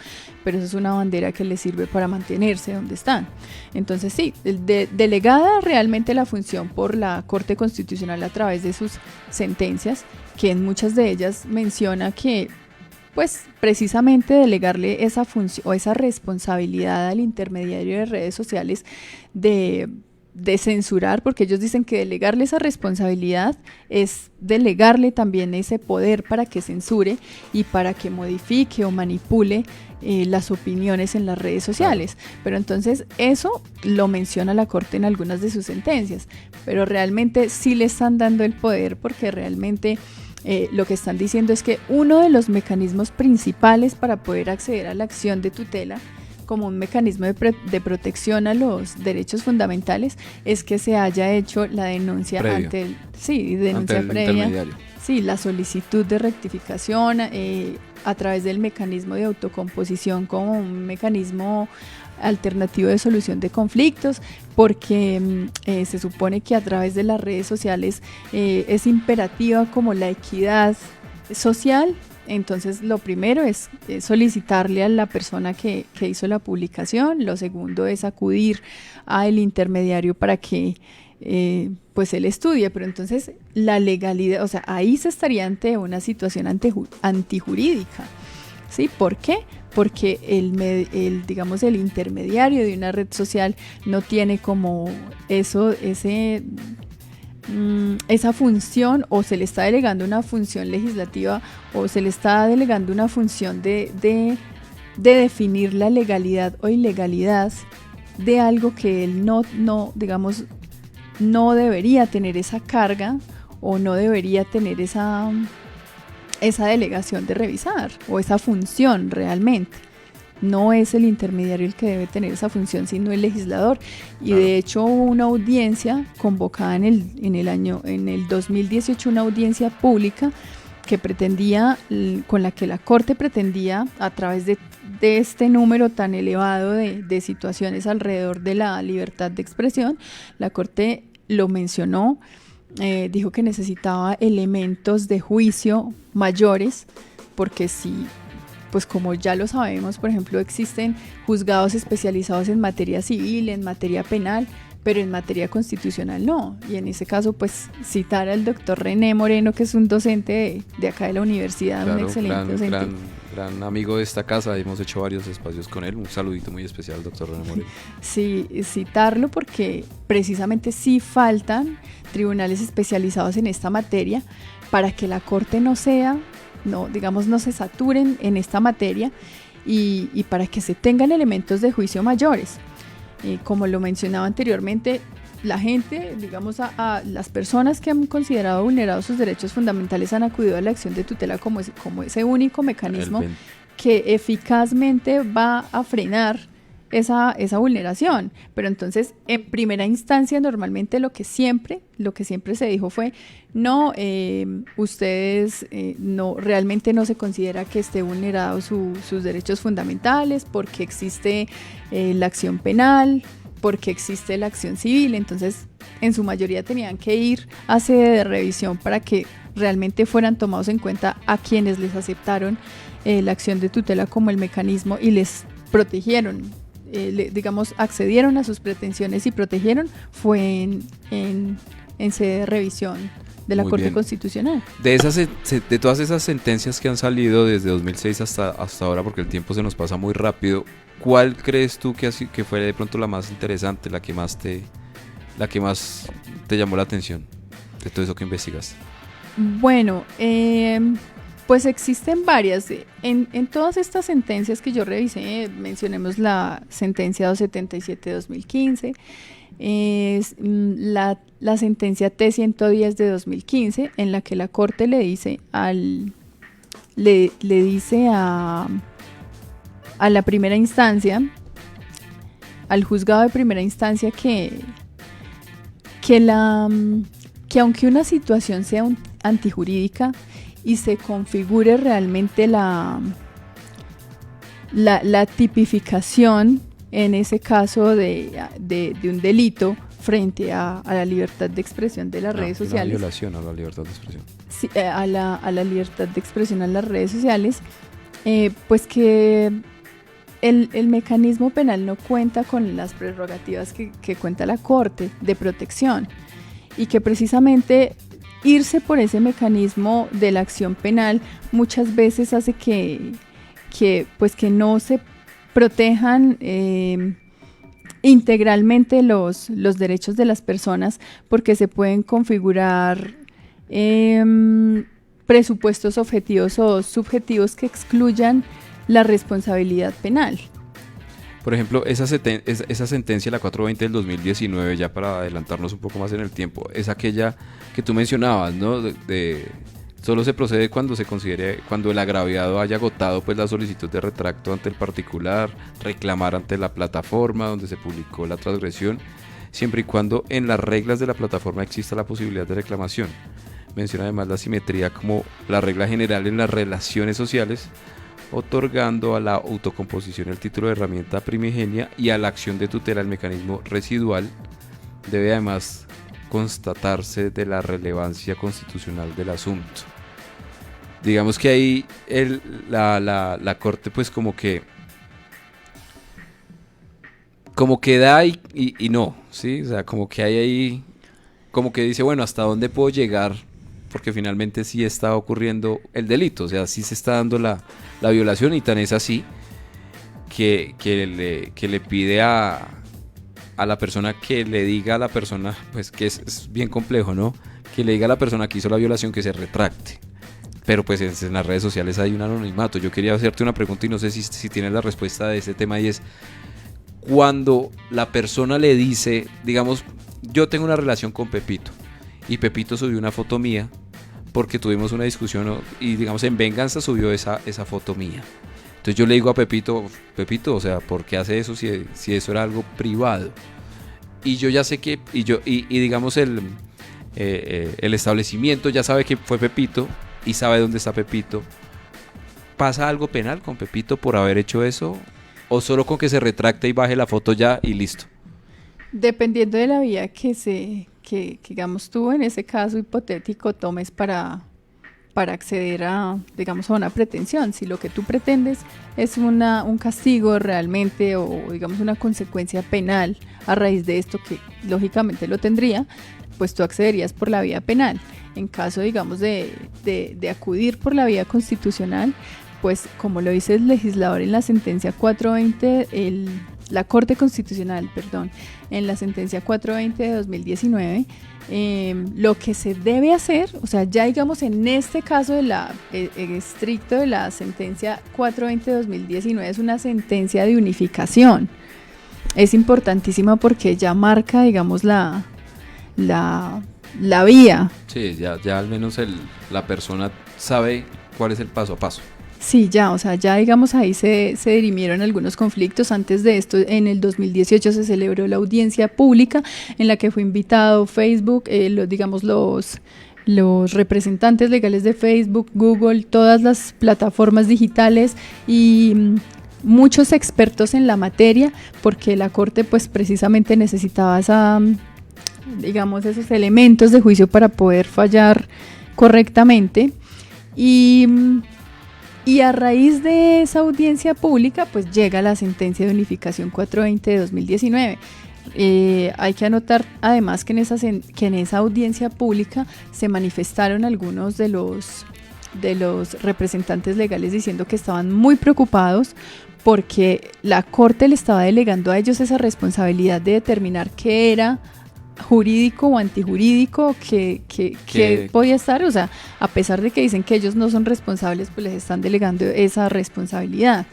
[SPEAKER 4] pero eso es una bandera que les sirve para mantenerse donde están. Entonces sí, delegada realmente la función por la Corte Constitucional a través de sus sentencias, que en muchas de ellas menciona que pues precisamente delegarle esa función o esa responsabilidad al intermediario de redes sociales de censurar, porque ellos dicen que delegarle esa responsabilidad es delegarle también ese poder para que censure y para que modifique o manipule las opiniones en las redes sociales. Pero entonces eso lo menciona la Corte en algunas de sus sentencias, pero realmente sí le están dando el poder, porque realmente lo que están diciendo es que uno de los mecanismos principales para poder acceder a la acción de tutela como un mecanismo de protección a los derechos fundamentales es que se haya hecho la denuncia ante el previa, sí, la solicitud de rectificación a través del mecanismo de autocomposición como un mecanismo alternativo de solución de conflictos, porque se supone que a través de las redes sociales es imperativa como la equidad social. Entonces lo primero es solicitarle a la persona que hizo la publicación, lo segundo es acudir al intermediario para que pues él estudie, pero entonces la legalidad, o sea, ahí se estaría ante una situación antijurídica. ¿Sí? ¿Por qué? Porque el intermediario de una red social no tiene como esa función, o se le está delegando una función legislativa, o se le está delegando una función de definir la legalidad o ilegalidad de algo que él no debería tener esa carga o no debería tener esa delegación de revisar o esa función realmente. No es el intermediario el que debe tener esa función, sino el legislador. Y de hecho hubo una audiencia convocada en el 2018, una audiencia pública que con la que la Corte pretendía, a través de este número tan elevado de situaciones alrededor de la libertad de expresión, la Corte lo mencionó. Dijo que necesitaba elementos de juicio mayores, porque sí, pues como ya lo sabemos, por ejemplo, existen juzgados especializados en materia civil, en materia penal, pero en materia constitucional no. Y en ese caso, pues citar al doctor René Moreno, que es un docente de acá de la universidad, claro, un excelente docente.
[SPEAKER 3] Gran amigo de esta casa, hemos hecho varios espacios con él. Un saludito muy especial al doctor René Moreno.
[SPEAKER 4] Sí, citarlo porque precisamente sí faltan tribunales especializados en esta materia para que la Corte no se saturen en esta materia y para que se tengan elementos de juicio mayores. Como lo mencionaba anteriormente, la gente, a las personas que han considerado vulnerados sus derechos fundamentales han acudido a la acción de tutela como ese único mecanismo que eficazmente va a frenar esa vulneración. Pero entonces, en primera instancia, normalmente lo que siempre se dijo fue no, ustedes realmente no se considera que esté vulnerado sus derechos fundamentales porque existe la acción penal, porque existe la acción civil. Entonces, en su mayoría tenían que ir a sede de revisión para que realmente fueran tomados en cuenta a quienes les aceptaron la acción de tutela como el mecanismo y les protegieron. Accedieron a sus pretensiones y protegieron, fue en sede de revisión de la
[SPEAKER 3] Muy
[SPEAKER 4] Corte
[SPEAKER 3] bien.
[SPEAKER 4] Constitucional.
[SPEAKER 3] De todas esas sentencias que han salido desde 2006 hasta ahora, porque el tiempo se nos pasa muy rápido, ¿cuál crees tú que fue de pronto la más interesante, la que más te llamó la atención de todo eso que investigaste?
[SPEAKER 4] Bueno, pues existen varias. En todas estas sentencias que yo revisé, mencionemos la sentencia 277 de 2015, la sentencia T110 de 2015, en la que la Corte le dice le dice a la primera instancia, al juzgado de primera instancia, que aunque una situación sea antijurídica y se configure realmente la tipificación en ese caso de un delito frente a la libertad de expresión de las redes
[SPEAKER 3] Una
[SPEAKER 4] sociales,
[SPEAKER 3] violación a la libertad de expresión.
[SPEAKER 4] sí, a la libertad de expresión en las redes sociales, pues que el mecanismo penal no cuenta con las prerrogativas que cuenta la Corte de protección, y que precisamente irse por ese mecanismo de la acción penal muchas veces hace que no se protejan integralmente los derechos de las personas, porque se pueden configurar presupuestos objetivos o subjetivos que excluyan la responsabilidad penal.
[SPEAKER 3] Por ejemplo, esa sentencia, la 420 del 2019, ya para adelantarnos un poco más en el tiempo, es aquella que tú mencionabas, ¿no? Solo se procede cuando se considere, cuando el agraviado haya agotado pues la solicitud de retracto ante el particular, reclamar ante la plataforma donde se publicó la transgresión, siempre y cuando en las reglas de la plataforma exista la posibilidad de reclamación. Menciona además la simetría como la regla general en las relaciones sociales, otorgando a la autocomposición el título de herramienta primigenia, y a la acción de tutela el mecanismo residual. Debe además constatarse de la relevancia constitucional del asunto. Digamos que ahí la Corte pues como que da y no, ¿sí? O sea, como que hay ahí, como que dice, bueno, ¿hasta dónde puedo llegar? Porque finalmente sí está ocurriendo el delito, o sea, sí se está dando la violación, y tan es así que le pide a la persona que le diga a la persona, pues que es bien complejo, ¿no? Que le diga a la persona que hizo la violación que se retracte. Pero pues en las redes sociales hay un anonimato. Yo quería hacerte una pregunta y no sé si tienes la respuesta de este tema, y es: cuando la persona le dice, digamos, yo tengo una relación con Pepito, y Pepito subió una foto mía porque tuvimos una discusión, ¿no? Y digamos en venganza subió esa foto mía. Entonces yo le digo a Pepito, o sea, ¿por qué hace eso si eso era algo privado? Y yo ya sé que, y digamos el establecimiento ya sabe que fue Pepito y sabe dónde está Pepito. ¿Pasa algo penal con Pepito por haber hecho eso? ¿O solo con que se retracte y baje la foto ya y listo?
[SPEAKER 4] Dependiendo de la vía que digamos tú en ese caso hipotético tomes para acceder a, digamos, a una pretensión. Si lo que tú pretendes es un castigo realmente, o digamos una consecuencia penal a raíz de esto, que lógicamente lo tendría, pues tú accederías por la vía penal. En caso, digamos, de acudir por la vía constitucional, pues como lo dice el legislador en la sentencia 420, la Corte Constitucional, en la sentencia 420 de 2019, lo que se debe hacer, o sea, ya digamos en este caso estricto de la sentencia 420 de 2019, es una sentencia de unificación. Es importantísima porque ya marca, digamos, la vía.
[SPEAKER 3] Sí, ya al menos la persona sabe cuál es el paso a paso.
[SPEAKER 4] Sí, ya, o sea, ya digamos ahí se dirimieron algunos conflictos. Antes de esto, en el 2018 se celebró la audiencia pública en la que fue invitado Facebook, los representantes legales de Facebook, Google, todas las plataformas digitales y muchos expertos en la materia, porque la Corte pues precisamente necesitaba esos elementos de juicio para poder fallar correctamente. Y a raíz de esa audiencia pública, pues llega la sentencia de unificación 420 de 2019. Hay que anotar además que en esa audiencia pública se manifestaron algunos de los representantes legales diciendo que estaban muy preocupados porque la Corte le estaba delegando a ellos esa responsabilidad de determinar qué era jurídico o antijurídico, que podía estar, o sea, a pesar de que dicen que ellos no son responsables, pues les están delegando esa responsabilidad.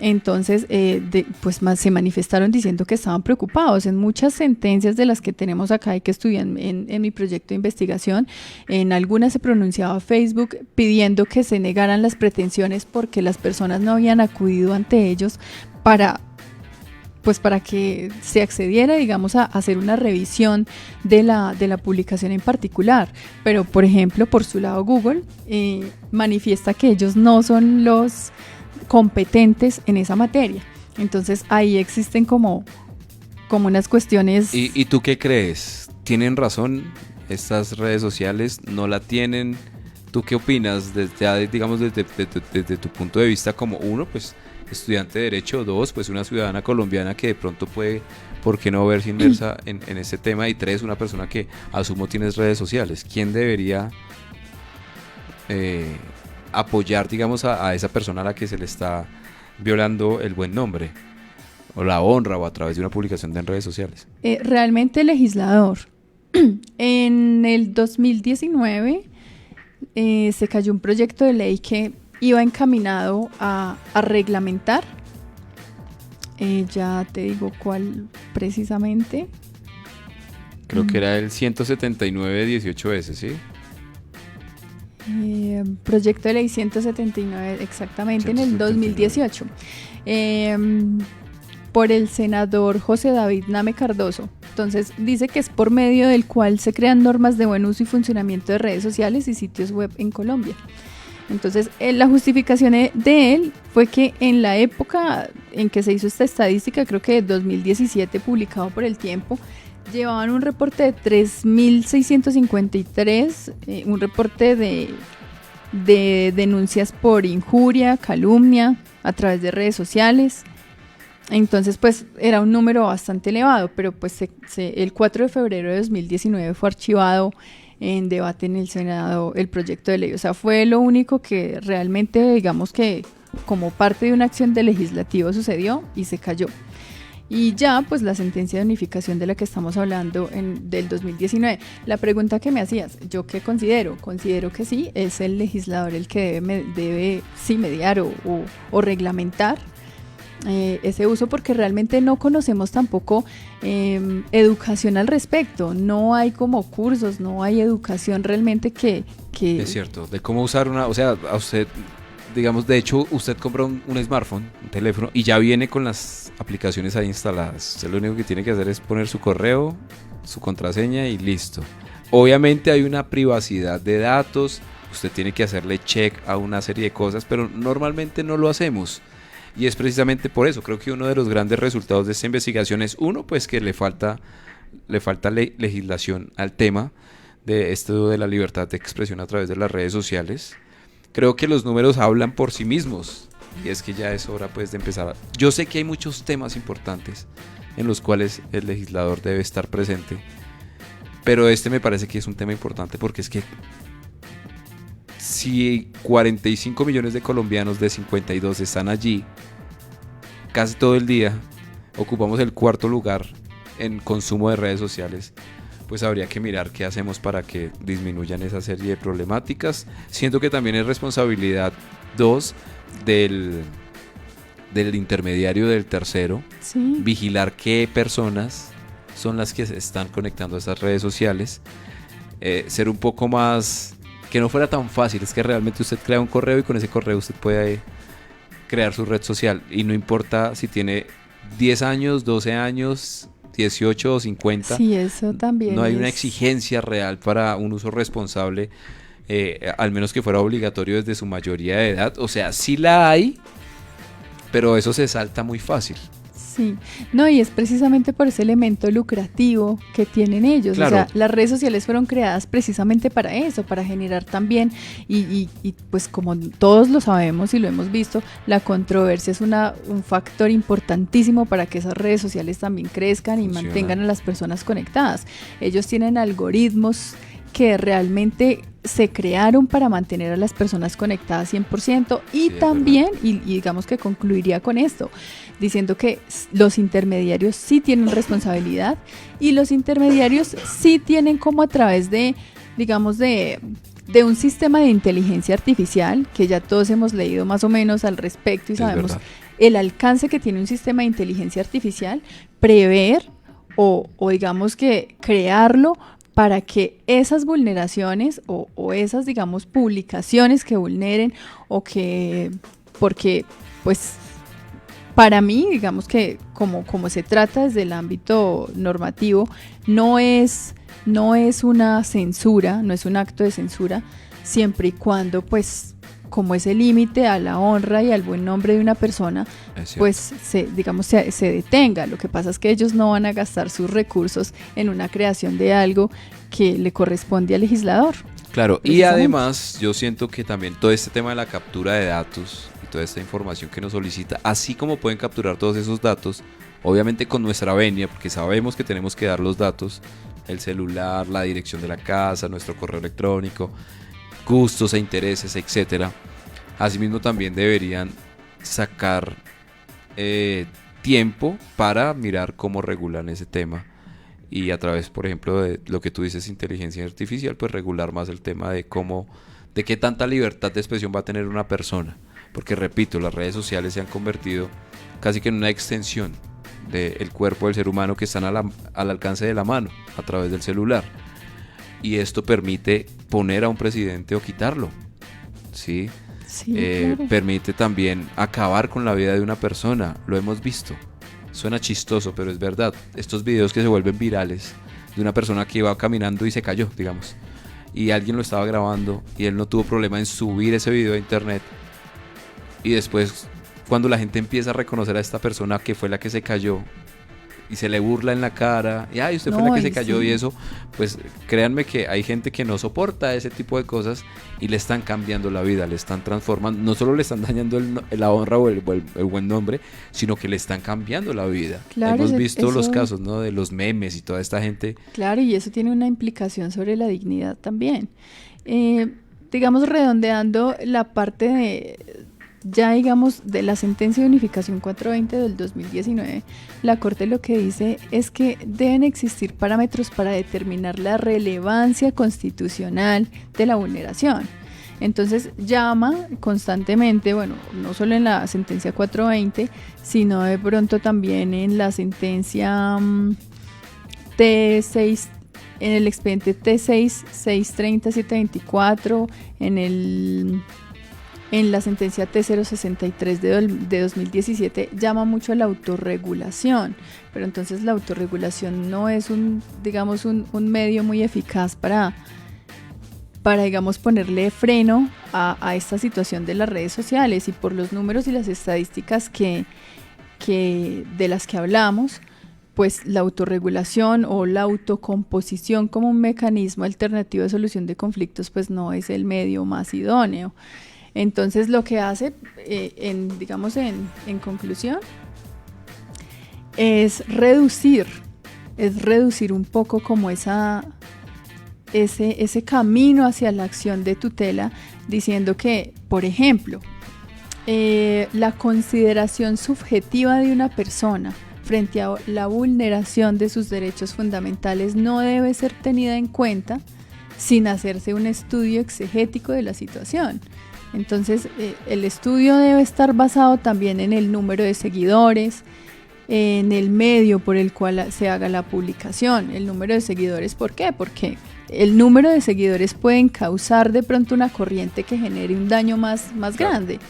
[SPEAKER 4] Entonces, se manifestaron diciendo que estaban preocupados. En muchas sentencias de las que tenemos acá y que estudian en mi proyecto de investigación, en algunas se pronunciaba Facebook pidiendo que se negaran las pretensiones porque las personas no habían acudido ante ellos para que se accediera, digamos, a hacer una revisión de la publicación en particular. Pero, por ejemplo, por su lado Google manifiesta que ellos no son los competentes en esa materia. Entonces ahí existen como unas cuestiones.
[SPEAKER 3] ¿Y tú qué crees? ¿Tienen razón estas redes sociales? ¿No la tienen? ¿Tú qué opinas desde tu punto de vista como uno, pues estudiante de Derecho, dos, pues una ciudadana colombiana que de pronto puede, ¿por qué no verse inmersa en este tema? Y tres, una persona que asumo tienes redes sociales. ¿Quién debería apoyar, digamos, a esa persona a la que se le está violando el buen nombre o la honra o a través de una publicación en redes sociales?
[SPEAKER 4] Realmente el legislador. En el 2019 se cayó un proyecto de ley que iba encaminado a reglamentar, ya te digo cuál precisamente.
[SPEAKER 3] Creo que era el 179-18S, ¿sí?
[SPEAKER 4] Proyecto de ley 179, exactamente, 179. En el 2018, por el senador José David Name Cardoso. Entonces dice que es por medio del cual se crean normas de buen uso y funcionamiento de redes sociales y sitios web en Colombia. Entonces la justificación de él fue que en la época en que se hizo esta estadística, creo que de 2017, publicado por El Tiempo, llevaban un reporte de 3.653, un reporte de denuncias por injuria, calumnia a través de redes sociales. Entonces, pues era un número bastante elevado, pero pues el 4 de febrero de 2019 fue archivado en debate en el Senado el proyecto de ley. O sea, fue lo único que realmente, digamos que como parte de una acción del legislativo sucedió y se cayó. Y ya, pues la sentencia de unificación de la que estamos hablando del 2019. La pregunta que me hacías, ¿yo qué considero? Considero que sí, es el legislador el que debe sí mediar o reglamentar ese uso, porque realmente no conocemos tampoco educación al respecto. No hay como cursos, no hay educación realmente que...
[SPEAKER 3] Es cierto, de cómo usar o sea, a usted... Digamos, de hecho, usted compra un smartphone, un teléfono, y ya viene con las aplicaciones ahí instaladas. Usted lo único que tiene que hacer es poner su correo, su contraseña y listo. Obviamente hay una privacidad de datos, usted tiene que hacerle check a una serie de cosas, pero normalmente no lo hacemos. Y es precisamente por eso, creo que uno de los grandes resultados de esta investigación es, uno, pues que le falta legislación al tema de esto de la libertad de expresión a través de las redes sociales. Creo que los números hablan por sí mismos y es que ya es hora pues de empezar. Yo sé que hay muchos temas importantes en los cuales el legislador debe estar presente, pero este me parece que es un tema importante porque es que si 45 millones de colombianos de 52 están allí casi todo el día, ocupamos el cuarto lugar en consumo de redes sociales, pues habría que mirar qué hacemos para que disminuyan esa serie de problemáticas. Siento que también es responsabilidad, dos, del intermediario, del tercero,
[SPEAKER 4] sí,
[SPEAKER 3] vigilar qué personas son las que se están conectando a estas redes sociales, ser un poco más, que no fuera tan fácil, es que realmente usted crea un correo y con ese correo usted puede crear su red social y no importa si tiene 10 años, 12 años, 18 o 50.
[SPEAKER 4] Sí, eso también.
[SPEAKER 3] No hay una exigencia real para un uso responsable, al menos que fuera obligatorio desde su mayoría de edad. O sea, sí la hay, pero eso se salta muy fácil.
[SPEAKER 4] Sí, no, y es precisamente por ese elemento lucrativo que tienen ellos.
[SPEAKER 3] Claro.
[SPEAKER 4] O sea, las redes sociales fueron creadas precisamente para eso, para generar también, y pues como todos lo sabemos y lo hemos visto, la controversia es un factor importantísimo para que esas redes sociales también crezcan y
[SPEAKER 3] Funciona.
[SPEAKER 4] mantengan a las personas conectadas. Ellos tienen algoritmos que realmente se crearon para mantener a las personas conectadas 100%, y
[SPEAKER 3] Sí, es
[SPEAKER 4] también, y digamos que concluiría con esto, diciendo que los intermediarios sí tienen responsabilidad, y los intermediarios sí tienen, como a través de, digamos, de un sistema de inteligencia artificial, que ya todos hemos leído más o menos al respecto y
[SPEAKER 3] Es
[SPEAKER 4] sabemos
[SPEAKER 3] verdad.
[SPEAKER 4] el alcance que tiene un sistema de inteligencia artificial, prever o digamos que crearlo para que esas vulneraciones o esas, digamos, publicaciones que vulneren, o que, porque pues para mí, digamos que como se trata desde el ámbito normativo, no es una censura, no es un acto de censura, siempre y cuando, pues, como ese límite a la honra y al buen nombre de una persona,
[SPEAKER 3] Es cierto.
[SPEAKER 4] pues se detenga. Lo que pasa es que ellos no van a gastar sus recursos en una creación de algo que le corresponde al legislador.
[SPEAKER 3] Claro, y
[SPEAKER 4] precisamente.
[SPEAKER 3] además yo siento que también todo este tema de la captura de datos y toda esta información que nos solicita, así como pueden capturar todos esos datos, obviamente con nuestra venia, porque sabemos que tenemos que dar los datos, el celular, la dirección de la casa, nuestro correo electrónico, gustos e intereses, etcétera. Asimismo también deberían sacar tiempo para mirar cómo regulan ese tema, y a través, por ejemplo, de lo que tú dices, inteligencia artificial, pues regular más el tema de cómo, de qué tanta libertad de expresión va a tener una persona, porque repito, las redes sociales se han convertido casi que en una extensión del cuerpo del ser humano, que están al alcance de la mano a través del celular, y esto permite poner a un presidente o quitarlo, ¿sí?
[SPEAKER 4] Sí, claro.
[SPEAKER 3] Permite también acabar con la vida de una persona, lo hemos visto. Suena chistoso, pero es verdad. Estos videos que se vuelven virales de una persona que iba caminando y se cayó, digamos, y alguien lo estaba grabando y él no tuvo problema en subir ese video a internet, y después, cuando la gente empieza a reconocer a esta persona que fue la que se cayó y se le burla en la cara, y ay, usted fue
[SPEAKER 4] No,
[SPEAKER 3] la que se
[SPEAKER 4] y
[SPEAKER 3] cayó,
[SPEAKER 4] sí.
[SPEAKER 3] y eso, pues créanme que hay gente que no soporta ese tipo de cosas y le están cambiando la vida, le están transformando, no solo le están dañando la honra o el buen nombre, sino que le están cambiando la vida.
[SPEAKER 4] Claro,
[SPEAKER 3] Hemos visto los
[SPEAKER 4] eso-
[SPEAKER 3] casos, ¿no?, de los memes y toda esta gente.
[SPEAKER 4] Claro, y eso tiene una implicación sobre la dignidad también. Digamos, redondeando la parte de, ya digamos, de la sentencia de unificación 420 del 2019, la Corte lo que dice es que deben existir parámetros para determinar la relevancia constitucional de la vulneración. Entonces llama constantemente, bueno, no solo en la sentencia 420, sino de pronto también en la sentencia T6, en el expediente T6, 630, 724, en la sentencia T063 de 2017, llama mucho a la autorregulación, pero entonces la autorregulación no es un medio muy eficaz para digamos, ponerle freno a esta situación de las redes sociales, y por los números y las estadísticas que de las que hablamos, pues la autorregulación o la autocomposición como un mecanismo alternativo de solución de conflictos, pues no es el medio más idóneo. Entonces lo que hace, en conclusión, es reducir un poco como ese camino hacia la acción de tutela, diciendo que, por ejemplo, la consideración subjetiva de una persona frente a la vulneración de sus derechos fundamentales no debe ser tenida en cuenta sin hacerse un estudio exegético de la situación. Entonces, el estudio debe estar basado también en el número de seguidores, en el medio por el cual se haga la publicación. El número de seguidores, ¿por qué? Porque el número de seguidores pueden causar de pronto una corriente que genere un daño más grande.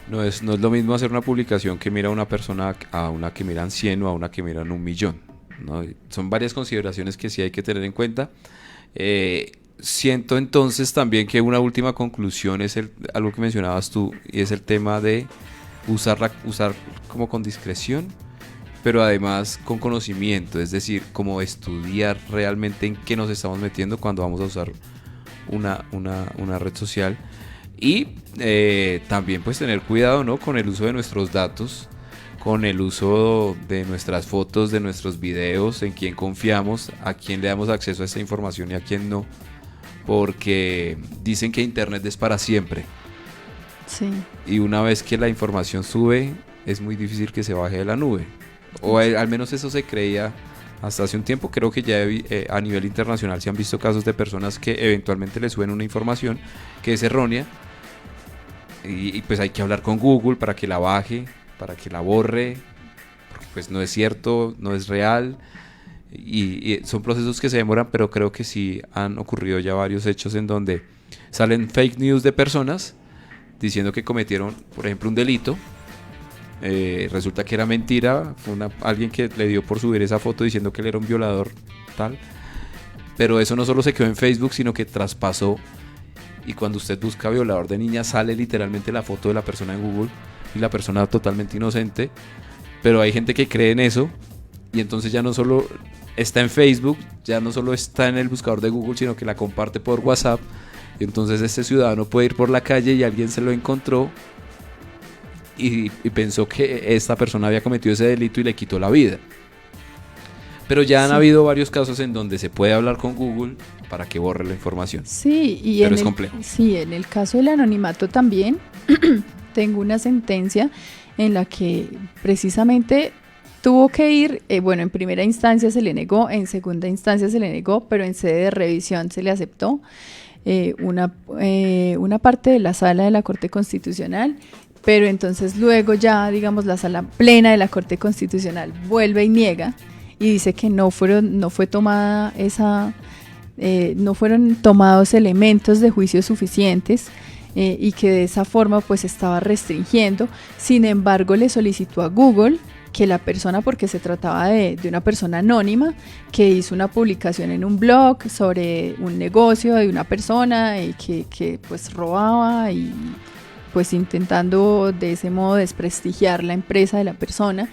[SPEAKER 3] No es lo mismo hacer una publicación que mira a una persona a una que miran 100 o a una que miran 1.000.000, ¿no? Son varias consideraciones que sí hay que tener en cuenta. Siento entonces también que una última conclusión es algo que mencionabas tú, y es el tema de usar como con discreción, pero además con conocimiento, es decir, como estudiar realmente en qué nos estamos metiendo cuando vamos a usar una red social. Y también pues tener cuidado, ¿no?, con el uso de nuestros datos, con el uso de nuestras fotos, de nuestros videos, en quién confiamos, a quién le damos acceso a esta información y a quién no, porque dicen que internet es para siempre.
[SPEAKER 4] Sí.
[SPEAKER 3] Y una vez que la información sube, es muy difícil que se baje de la nube. O al menos eso se creía hasta hace un tiempo. Creo que ya a nivel internacional se han visto casos de personas que eventualmente le suben una información que es errónea. Y pues hay que hablar con Google para que la baje, para que la borre, porque pues no es cierto, no es real. Y son procesos que se demoran, pero creo que sí han ocurrido ya varios hechos en donde salen fake news de personas diciendo que cometieron, por ejemplo, un delito. Resulta que era mentira, fue alguien que le dio por subir esa foto diciendo que él era un violador, tal. Pero eso no solo se quedó en Facebook, sino que traspasó. Y cuando usted busca violador de niñas, sale literalmente la foto de la persona en Google y la persona totalmente inocente. Pero hay gente que cree en eso, y entonces ya no solo está en Facebook, ya no solo está en el buscador de Google, sino que la comparte por WhatsApp. Y entonces este ciudadano puede ir por la calle y alguien se lo encontró y pensó que esta persona había cometido ese delito y le quitó la vida. Pero ya han habido varios casos en donde se puede hablar con Google para que borre la información.
[SPEAKER 4] Sí, y
[SPEAKER 3] pero es complejo.
[SPEAKER 4] Sí, en el caso del anonimato también tengo una sentencia en la que precisamente tuvo que ir, bueno, en primera instancia se le negó, en segunda instancia se le negó, pero en sede de revisión se le aceptó una parte de la sala de la Corte Constitucional, pero entonces luego ya, digamos, la sala plena de la Corte Constitucional vuelve y niega y dice que no fueron tomados elementos de juicio suficientes y que de esa forma pues estaba restringiendo. Sin embargo, le solicitó a Google que la persona, porque se trataba de una persona anónima que hizo una publicación en un blog sobre un negocio de una persona que pues robaba y pues intentando de ese modo desprestigiar la empresa de la persona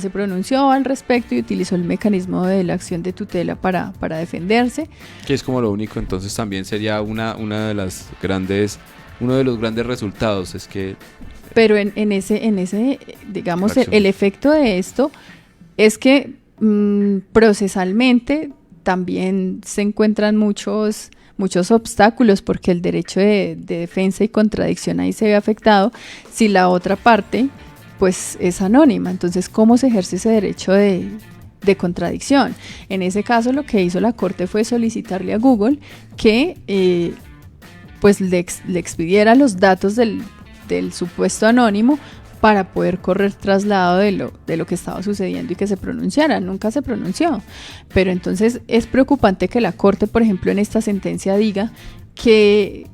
[SPEAKER 4] se pronunció al respecto y utilizó el mecanismo de la acción de tutela para defenderse.
[SPEAKER 3] Que es como lo único, entonces también sería uno de los grandes resultados, es que...
[SPEAKER 4] Pero en ese digamos, el efecto de esto es que procesalmente también se encuentran muchos obstáculos, porque el derecho de defensa y contradicción ahí se ve afectado si la otra parte pues es anónima. Entonces, ¿cómo se ejerce ese derecho de contradicción? En ese caso, lo que hizo la Corte fue solicitarle a Google que pues le expidiera los datos del supuesto anónimo para poder correr traslado de lo que estaba sucediendo y que se pronunciara. Nunca se pronunció. Pero entonces es preocupante que la Corte, por ejemplo, en esta sentencia diga que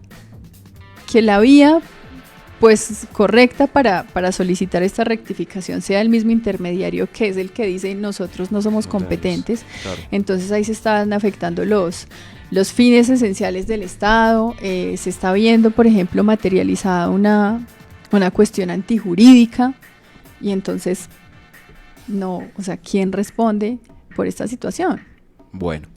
[SPEAKER 4] la vía pues correcta para solicitar esta rectificación sea el mismo intermediario, que es el que dice nosotros no somos competentes. Claro. Entonces ahí se están afectando los fines esenciales del Estado. Se está viendo, por ejemplo, materializada una cuestión antijurídica, y entonces no, o sea, ¿quién responde por esta situación?
[SPEAKER 3] Bueno,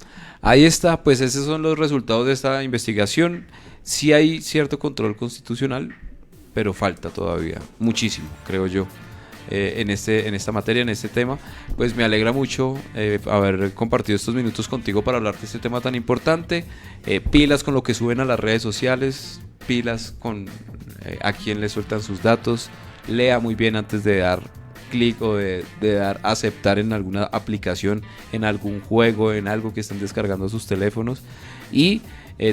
[SPEAKER 3] ahí está, pues esos son los resultados de esta investigación. Sí hay cierto control constitucional, pero falta todavía muchísimo, creo yo, en esta materia, en este tema. Pues me alegra mucho haber compartido estos minutos contigo para hablar de este tema tan importante. Pilas con lo que suben a las redes sociales, pilas con a quién le sueltan sus datos. Lea muy bien antes de dar clic o de dar aceptar en alguna aplicación, en algún juego, en algo que estén descargando sus teléfonos. Y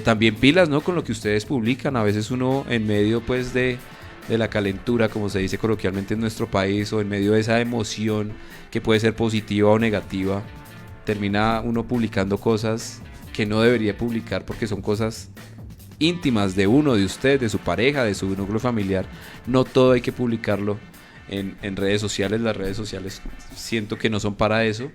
[SPEAKER 3] también pilas, ¿no?, con lo que ustedes publican. A veces uno, en medio pues de la calentura, como se dice coloquialmente en nuestro país, o en medio de esa emoción que puede ser positiva o negativa, termina uno publicando cosas que no debería publicar, porque son cosas íntimas de uno, de usted, de su pareja, de su núcleo familiar. No todo hay que publicarlo en redes sociales. Las redes sociales siento que no son para eso.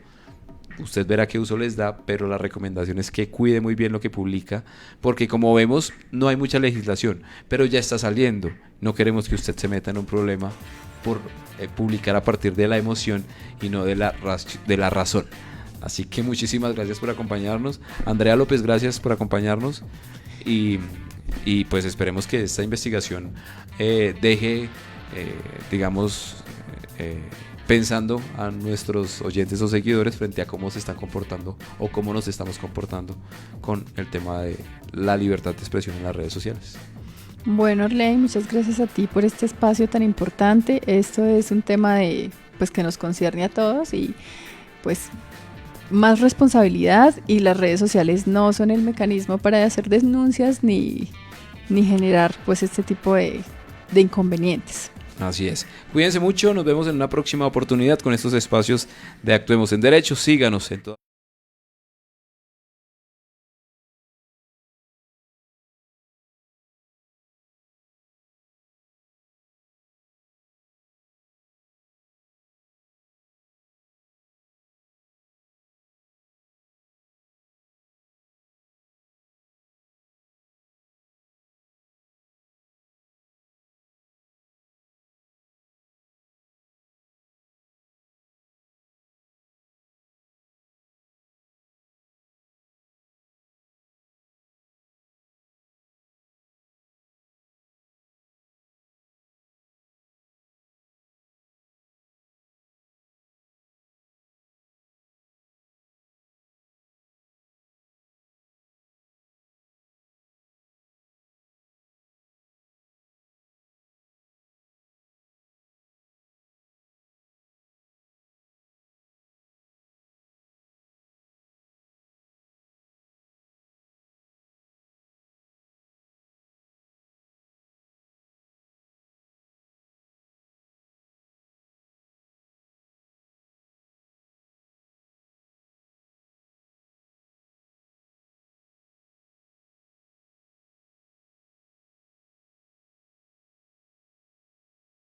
[SPEAKER 3] usted verá qué uso les da, pero la recomendación es que cuide muy bien lo que publica, porque como vemos no hay mucha legislación, pero ya está saliendo. No queremos que usted se meta en un problema por publicar a partir de la emoción y no de la razón. Así que muchísimas gracias por acompañarnos. Andrea López, gracias por acompañarnos. Y pues esperemos que esta investigación deje, digamos, pensando a nuestros oyentes o seguidores frente a cómo se están comportando o cómo nos estamos comportando con el tema de la libertad de expresión en las redes sociales.
[SPEAKER 4] Bueno, Arley, muchas gracias a ti por este espacio tan importante. Esto es un tema pues que nos concierne a todos y pues más responsabilidad, y las redes sociales no son el mecanismo para hacer denuncias ni generar pues este tipo de inconvenientes.
[SPEAKER 3] Así es. Cuídense mucho, nos vemos en una próxima oportunidad con estos espacios de Actuemos en Derecho. Síganos en todas